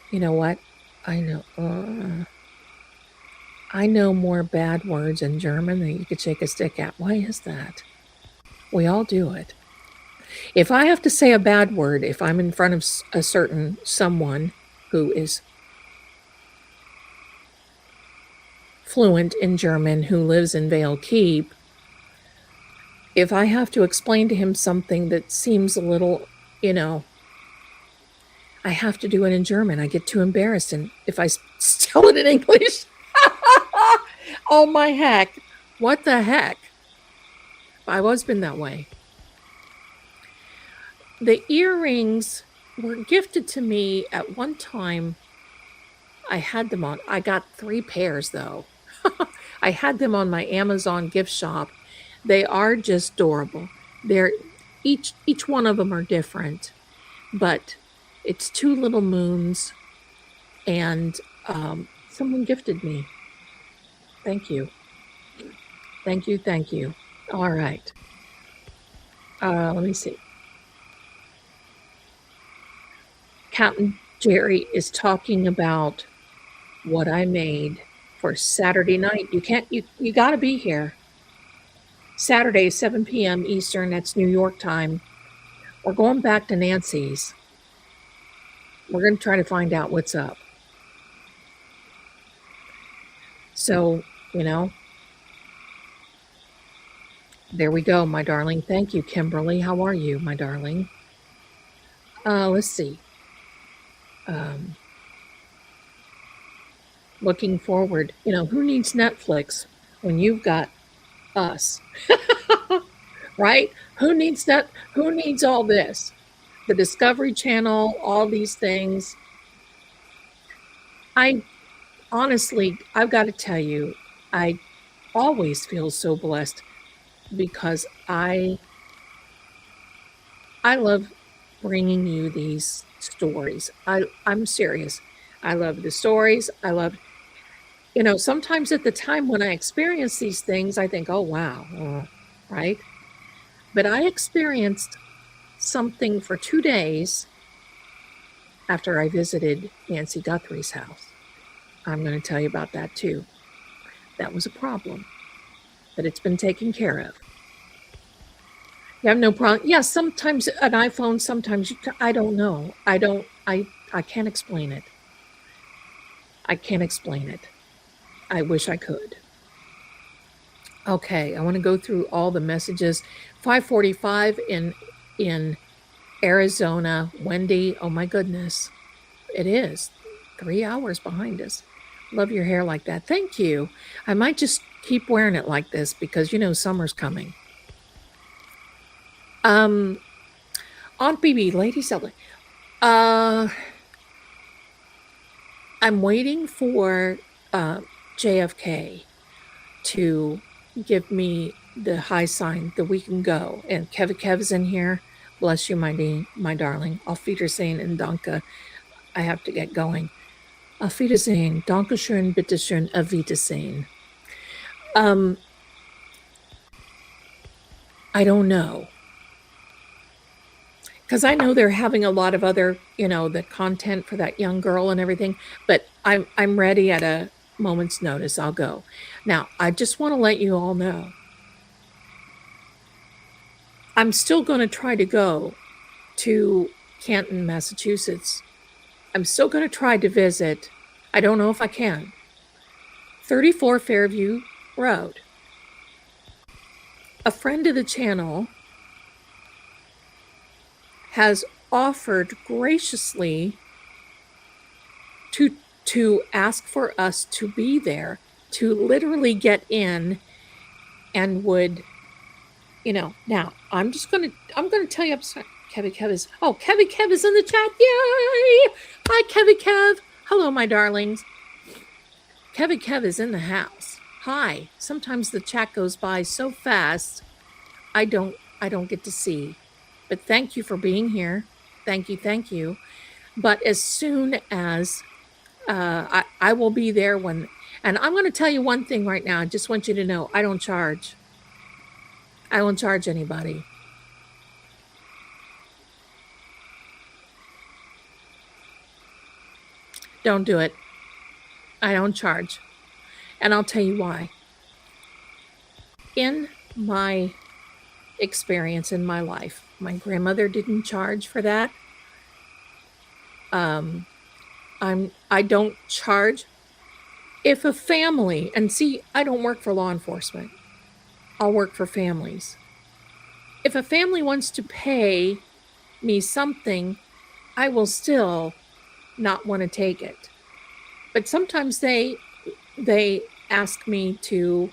you know what? I know more bad words in German than you could shake a stick at. Why is that? We all do it. If I have to say a bad word, if I'm in front of a certain someone who is fluent in German, who lives in Vale Keep, if I have to explain to him something that seems a little, I have to do it in German. I get too embarrassed. And if I tell it in English, oh my heck, what the heck? I've always been that way. The earrings were gifted to me at one time. I got 3 pairs though. I had them on my Amazon gift shop. They are just adorable. They're each one of them are different, but it's 2 little moons, and someone gifted me. Thank you. Thank you, thank you. All right. Let me see. Captain Jerry is talking about what I made for Saturday night. You got to be here. Saturday, 7 p.m. Eastern, that's New York time. We're going back to Nancy's. We're going to try to find out what's up. So, there we go, my darling. Thank you, Kimberly. How are you, my darling? Let's see. Looking forward. Who needs Netflix when you've got us? Right? Who needs that? Who needs all this? The Discovery Channel, all these things. Honestly, I've got to tell you, I always feel so blessed because I love bringing you these stories. I'm serious. I love the stories. I love, sometimes at the time when I experience these things, I think, oh, wow, right? But I experienced something for 2 days after I visited Nancy Guthrie's house. I'm going to tell you about that too. That was a problem, but it's been taken care of. You have no problem. Yeah, sometimes an iPhone, sometimes I don't know. I can't explain it. I can't explain it. I wish I could. Okay, I want to go through all the messages. 5:45 in Arizona. Wendy, oh my goodness. It is 3 hours behind us. Love your hair like that. Thank you. I might just keep wearing it like this because summer's coming. Aunt BB, Lady Zelda. I'm waiting for JFK to give me the high sign that we can go. And Kev's in here. Bless you, my darling. Auf Wiedersehen and Danke. I have to get going. Auf Wiedersehen. Dankeschön, bitteschön, auf Wiedersehen. I don't know. Because I know they're having a lot of other, the content for that young girl and everything. But I'm ready at a moment's notice. I'll go. Now, I just want to let you all know. I'm still going to try to go to Canton, Massachusetts. I'm still going to try to visit. I don't know if I can. 34 Fairview Road. A friend of the channel has offered graciously to ask for us to be there, to literally get in, and would, now I'm going to tell you, Kev is in the chat. Yay! Hi, Kev. Hello, my darlings. Kev is in the house. Hi. Sometimes the chat goes by so fast, I don't get to see. But thank you for being here. Thank you. But as soon as I will be there when, and I'm going to tell you one thing right now. I just want you to know, I don't charge. I won't charge anybody. Don't do it. I don't charge. And I'll tell you why. In my experience in my life, my grandmother didn't charge for that. I don't charge. If a family, and see, I don't work for law enforcement. I'll work for families. If a family wants to pay me something, I will still not want to take it. But sometimes they ask me to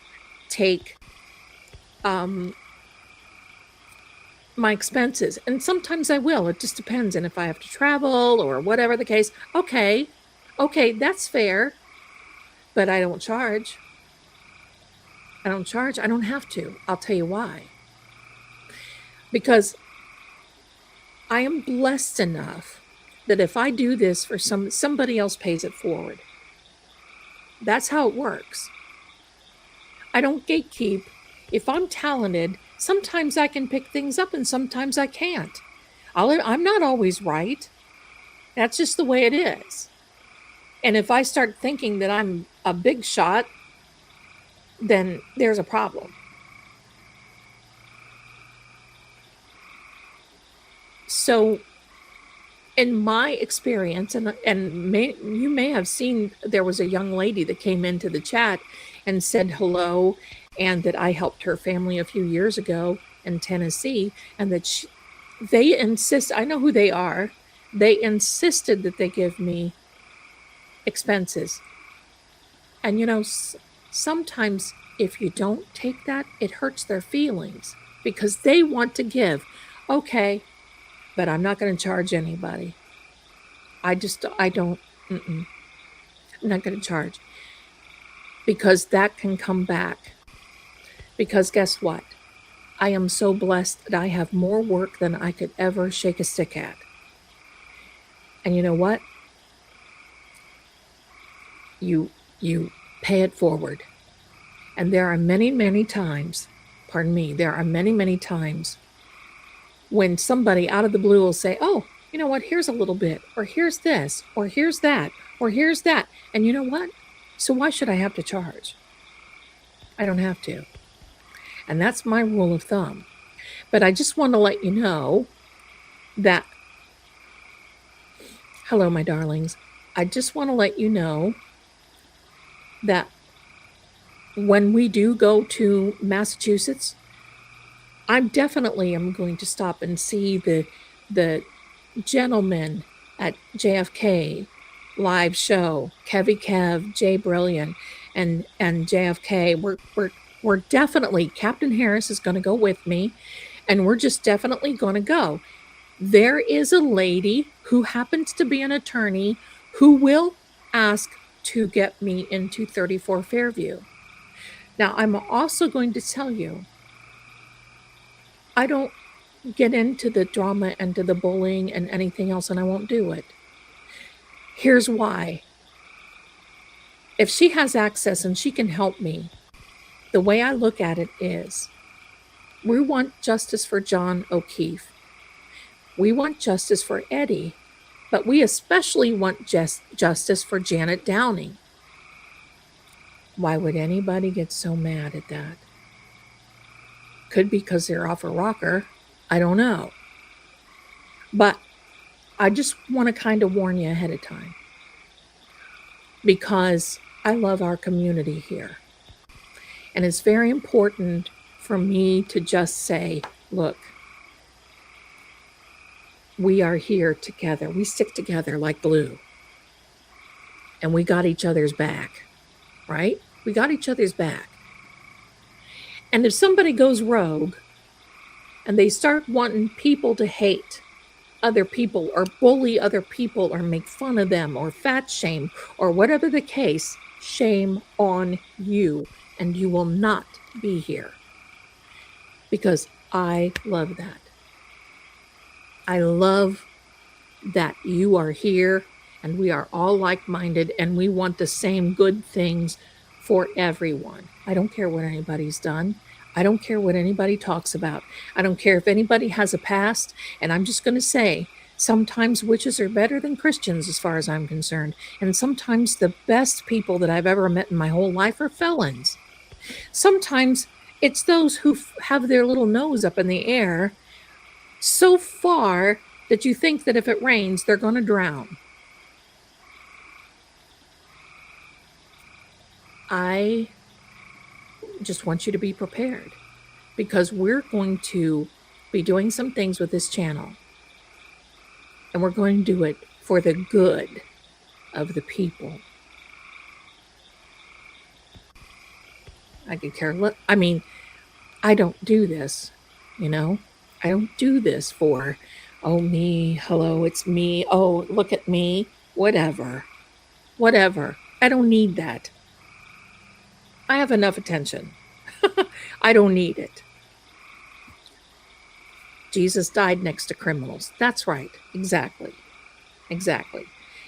take my expenses. And sometimes I will. It just depends. And if I have to travel or whatever the case, okay, that's fair. But I don't charge. I don't charge. I don't have to. I'll tell you why. Because I am blessed enough that if I do this for somebody else pays it forward. That's how it works. I don't gatekeep. If I'm talented, sometimes I can pick things up and sometimes I can't. I'm not always right. That's just the way it is. And if I start thinking that I'm a big shot, then there's a problem. So in my experience, and you may have seen, there was a young lady that came into the chat and said hello, and that I helped her family a few years ago in Tennessee, and that they insist, I know who they are, they insisted that they give me expenses. And you know, sometimes if you don't take that, it hurts their feelings because they want to give. Okay, but I'm not going to charge anybody. I don't, I'm not going to charge. Because that can come back. Because guess what? I am so blessed that I have more work than I could ever shake a stick at. And you know what? You pay it forward. And there are many, many times, there are many, many times when somebody out of the blue will say, oh, you know what, here's a little bit, or here's this, or here's that, or here's that. And you know what? So why should I have to charge? I don't have to. And that's my rule of thumb. But I just want to let you know that, hello, my darlings. I just want to let you know that when we do go to Massachusetts, I definitely am going to stop and see the gentlemen at JFK live show, Kevy Kev, Jay Brilliant, and JFK. We're definitely, Captain Harris is going to go with me, and we're just definitely going to go. There is a lady who happens to be an attorney who will ask to get me into 34 Fairview. Now, I'm also going to tell you, I don't get into the drama and to the bullying and anything else, and I won't do it. Here's why. If she has access and she can help me, the way I look at it is, we want justice for John O'Keefe. We want justice for Eddie, but we especially want justice for Janet Downing. Why would anybody get so mad at that? Could be because they're off a rocker. I don't know. But I just want to kind of warn you ahead of time, because I love our community here. And it's very important for me to just say, look, we are here together. We stick together like glue. And we got each other's back, right? We got each other's back. And if somebody goes rogue and they start wanting people to hate other people or bully other people or make fun of them or fat shame or whatever the case, shame on you, and you will not be here. Because I love that. I love that you are here and we are all like-minded and we want the same good things for everyone. I don't care what anybody's done. I don't care what anybody talks about. I don't care if anybody has a past. And I'm just going to say, sometimes witches are better than Christians as far as I'm concerned. And sometimes the best people that I've ever met in my whole life are felons. Sometimes it's those who have their little nose up in the air so far that you think that if it rains, they're going to drown. I just want you to be prepared, because we're going to be doing some things with this channel, and we're going to do it for the good of the people. I could care less. I mean, I don't do this, you know. I don't do this for, oh, me, hello, it's me, oh, look at me, whatever, whatever. I don't need that. I have enough attention. I don't need it. Jesus died next to criminals. That's right. Exactly. Exactly.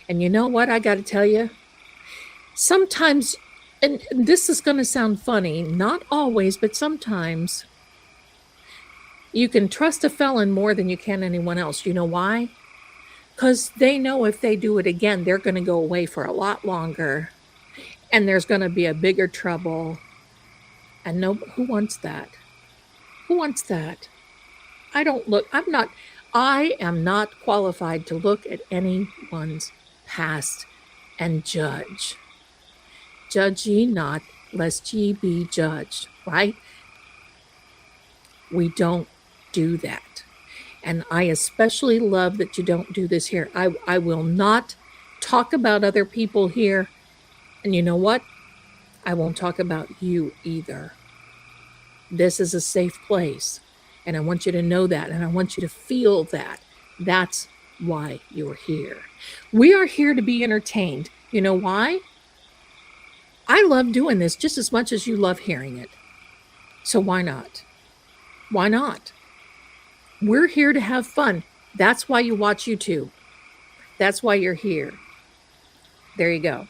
And you know what? I got to tell you, sometimes, and this is going to sound funny, not always, but sometimes you can trust a felon more than you can anyone else. You know why? Because they know if they do it again, they're going to go away for a lot longer and there's going to be a bigger trouble. And no, who wants that? Who wants that? I am not qualified to look at anyone's past and judge. Judge ye not, lest ye be judged, right? We don't do that. And I especially love that you don't do this here. I will not talk about other people here. And you know what? I won't talk about you either. This is a safe place. And I want you to know that. And I want you to feel that. That's why you're here. We are here to be entertained. You know why? I love doing this just as much as you love hearing it. So why not? Why not? We're here to have fun. That's why you watch YouTube. That's why you're here. There you go.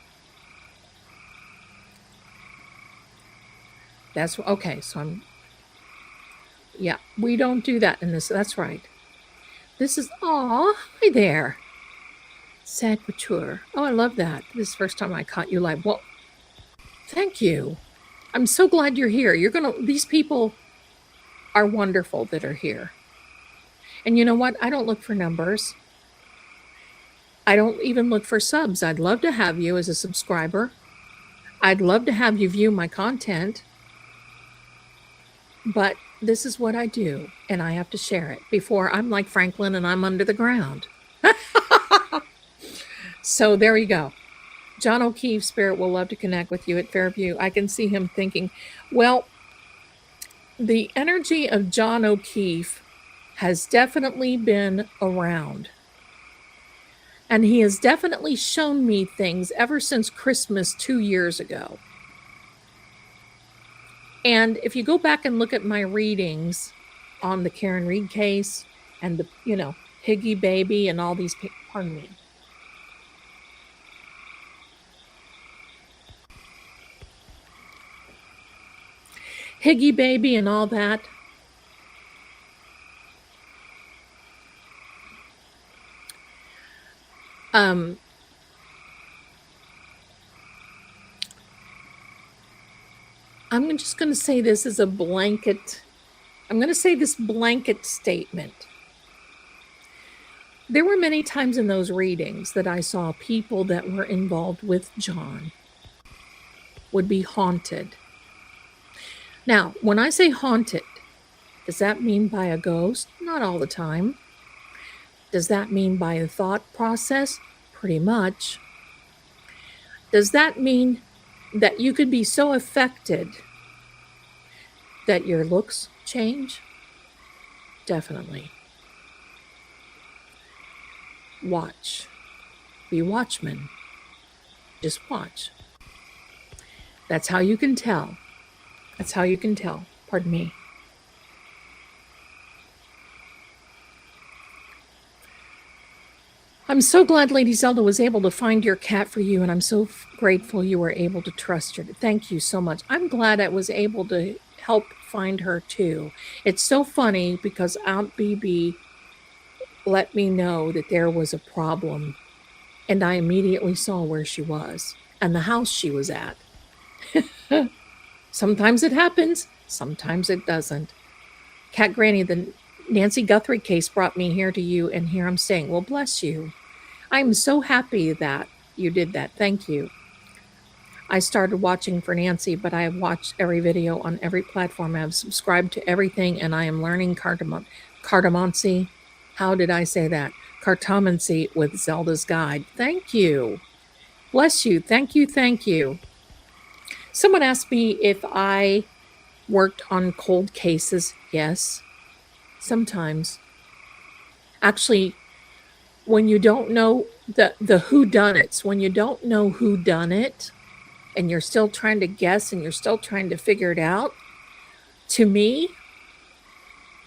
That's okay. So yeah, we don't do that in this. That's right. This is, hi there. Sacriture. Oh, I love that. This is the first time I caught you live. Well, thank you. I'm so glad you're here. These people are wonderful that are here. And you know what? I don't look for numbers. I don't even look for subs. I'd love to have you as a subscriber. I'd love to have you view my content. But this is what I do, and I have to share it before I'm like Franklin and I'm under the ground. So there you go. John O'Keefe Spirit will love to connect with you at Fairview. I can see him thinking, well, the energy of John O'Keefe has definitely been around. And he has definitely shown me things ever since Christmas 2 years ago. And if you go back and look at my readings on the Karen Reed case and the, Higgy Baby and all these people, pardon me. Higgy Baby and all that. I'm just going to say this as a blanket. I'm going to say this blanket statement. There were many times in those readings that I saw people that were involved with John would be haunted. Now, when I say haunted, does that mean by a ghost? Not all the time. Does that mean by a thought process? Pretty much. Does that mean that you could be so affected that your looks change? Definitely. Watch. Be watchmen. Just watch. That's how you can tell. That's how you can tell. Pardon me. I'm so glad Lady Zelda was able to find your cat for you, and I'm so grateful you were able to trust her. Thank you so much. I'm glad I was able to help find her too. It's so funny because Aunt BB let me know that there was a problem, and I immediately saw where she was and the house she was at. Sometimes it happens, sometimes it doesn't. Cat Granny, the Nancy Guthrie case brought me here to you, and here I'm staying. Well, bless you. I'm so happy that you did that. Thank you. I started watching for Nancy, but I have watched every video on every platform. I have subscribed to everything, and I am learning Cartomancy. How did I say that? Cartomancy with Zelda's Guide. Thank you. Bless you. Thank you. Thank you. Someone asked me if I worked on cold cases. Yes. sometimes, actually, when you don't know the whodunits, when you don't know who done it, and you're still trying to guess and you're still trying to figure it out, to me,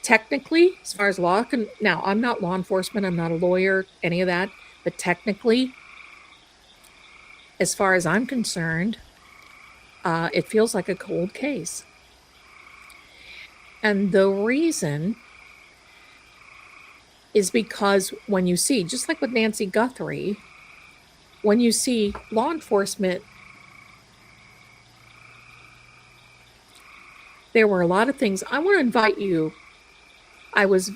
technically, as far as law now I'm not law enforcement, I'm not a lawyer, any of that, but technically, as far as I'm concerned, it feels like a cold case. And the reason is because when you see, just like with Nancy Guthrie, when you see law enforcement, there were a lot of things. I want to invite you. I was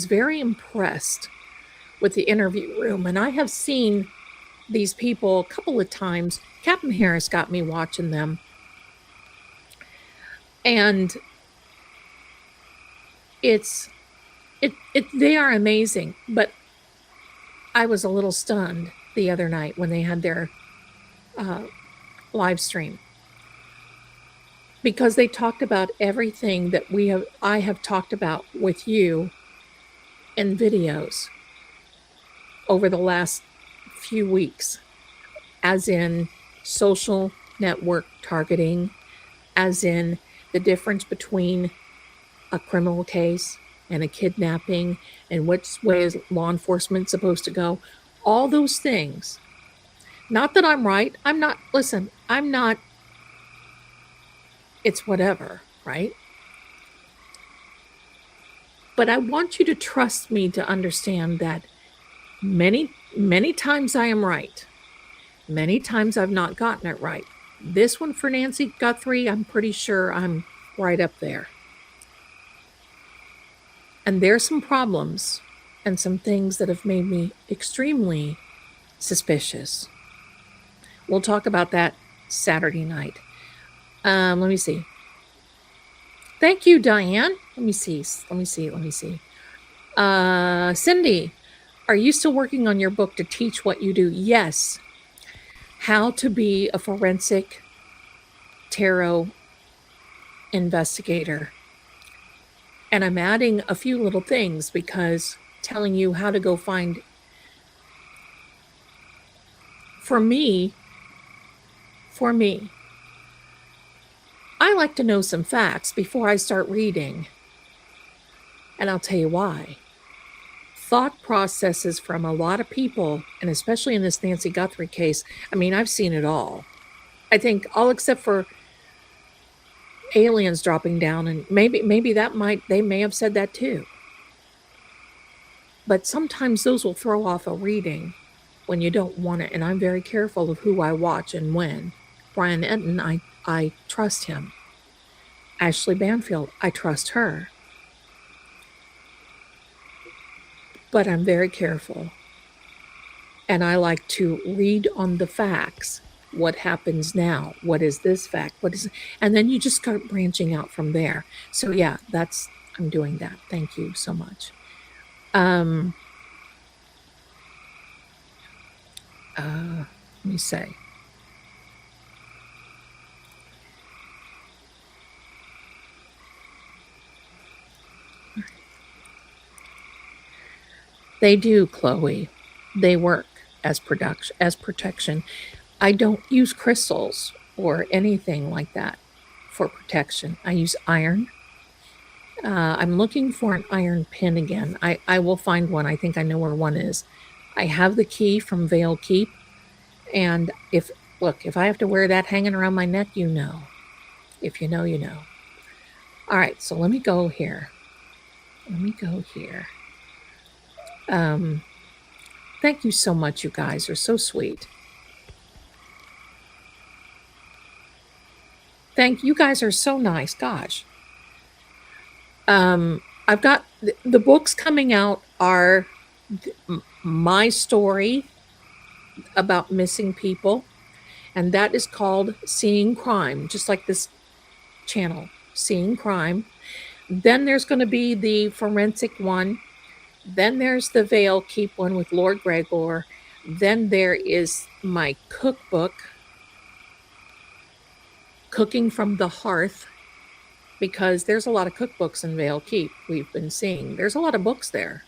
very impressed with the interview room, and I have seen these people a couple of times. Captain Harris got me watching them, and they are amazing. But I was a little stunned the other night when they had their live stream, because they talked about everything that I have talked about with you in videos over the last few weeks, as in social network targeting, as in the difference between a criminal case and a kidnapping, and which way is law enforcement supposed to go. All those things. Not that I'm right. I'm not, listen, I'm not, it's whatever, right? But I want you to trust me to understand that many, many times I am right. Many times I've not gotten it right. This one for Nancy Guthrie, I'm pretty sure I'm right up there. And there's some problems and some things that have made me extremely suspicious. We'll talk about that Saturday night. Let me see. Thank you, Diane. Let me see. Cindy, are you still working on your book to teach what you do? Yes. How to be a forensic tarot investigator. And I'm adding a few little things, because telling you how to go find, for me, I like to know some facts before I start reading. And I'll tell you why. Thought processes from a lot of people, and especially in this Nancy Guthrie case, I mean, I've seen it all. I think all except for aliens dropping down, and maybe they may have said that too. But sometimes those will throw off a reading when you don't want it, and I'm very careful of who I watch and when. Brian Enton, I trust him. Ashley Banfield, I trust her. But I'm very careful. And I like to read on the facts. What happens now? What is this fact? And then you just start branching out from there. So yeah, I'm doing that. Thank you so much. Let me say. They do, Chloe. They work as protection. I don't use crystals or anything like that for protection. I use iron. I'm looking for an iron pin again. I will find one. I think I know where one is. I have the key from Vale Keep. And if I have to wear that hanging around my neck, you know. If you know, you know. All right, so let me go here. Thank you so much, you guys are so sweet. You guys are so nice, gosh. I've got the books coming out are my story about missing people, and that is called Seeing Crime, just like this channel, Seeing Crime. Then there's going to be the forensic one. Then there's the Vale Keep one with Lord Greggor. Then there is my cookbook, Cooking from the Hearth. because there's a lot of cookbooks in Vale Keep we've been seeing. There's a lot of books there.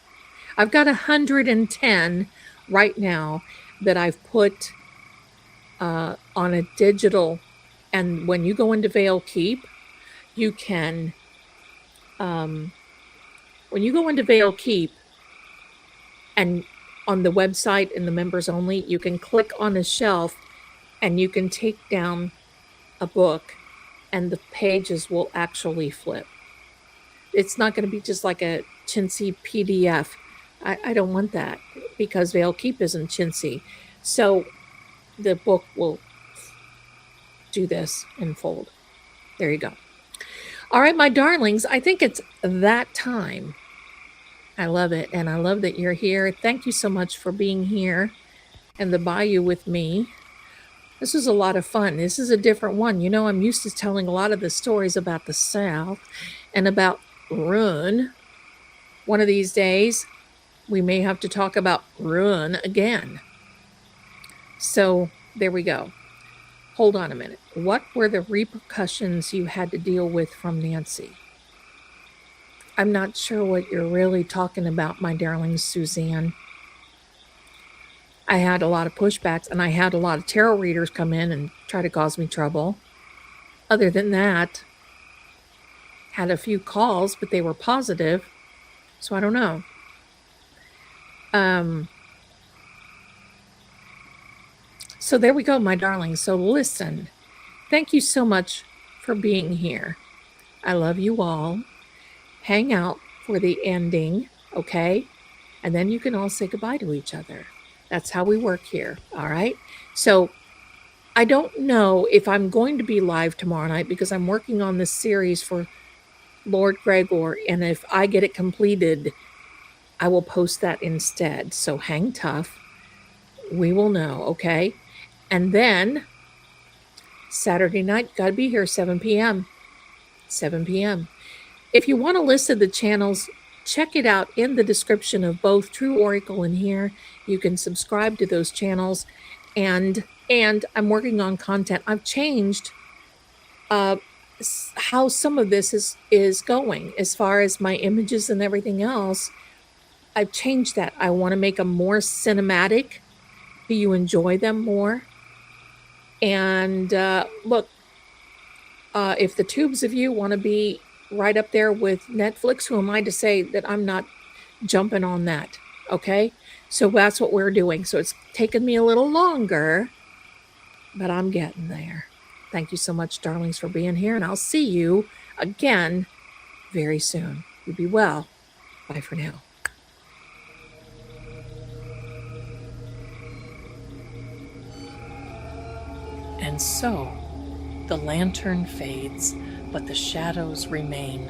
I've got 110 right now that I've put on a digital. And when you go into Vale Keep, you can, when you go into Vale Keep and on the website in the members only, you can click on a shelf and you can take down a book and the pages will actually flip. It's not going to be just like a chintzy PDF. I don't want that because Vale Keep isn't chintzy. So the book will do this and fold. There you go. All right, my darlings, I think it's that time. I love it, and I love that you're here. Thank you so much for being here and the bayou with me. This was a lot of fun. This is a different one. You know, I'm used to telling a lot of the stories about the South and about Run. One of these days, we may have to talk about Run again. So there we go. Hold on a minute. What were the repercussions you had to deal with from Nancy? I'm not sure what you're really talking about, my darling Suzanne. I had a lot of pushbacks, and I had a lot of tarot readers come in and try to cause me trouble. Other than that, had a few calls, but they were positive, so I don't know. So there we go, my darlings. So listen, thank you so much for being here. I love you all. Hang out for the ending, okay? And then you can all say goodbye to each other. That's how we work here, all right? So I don't know if I'm going to be live tomorrow night because I'm working on this series for Lord Greggor, and if I get it completed, I will post that instead. So hang tough. We will know, okay? And then Saturday night, got to be here 7 p.m. 7 p.m. If you want a list of the channels, check it out in the description of both True Oracle and here. You can subscribe to those channels. And I'm working on content. I've changed how some of this is going as far as my images and everything else. I've changed that. I want to make them more cinematic. Do you enjoy them more? And look, if the tubes of you want to be right up there with Netflix, who am I to say that I'm not jumping on that? Okay, so that's what we're doing. So it's taken me a little longer, but I'm getting there. Thank you so much, darlings, for being here, and I'll see you again very soon. You be well. Bye for now. And so the lantern fades, but the shadows remain.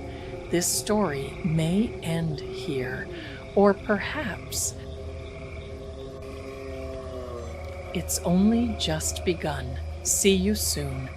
This story may end here, or perhaps it's only just begun. See you soon.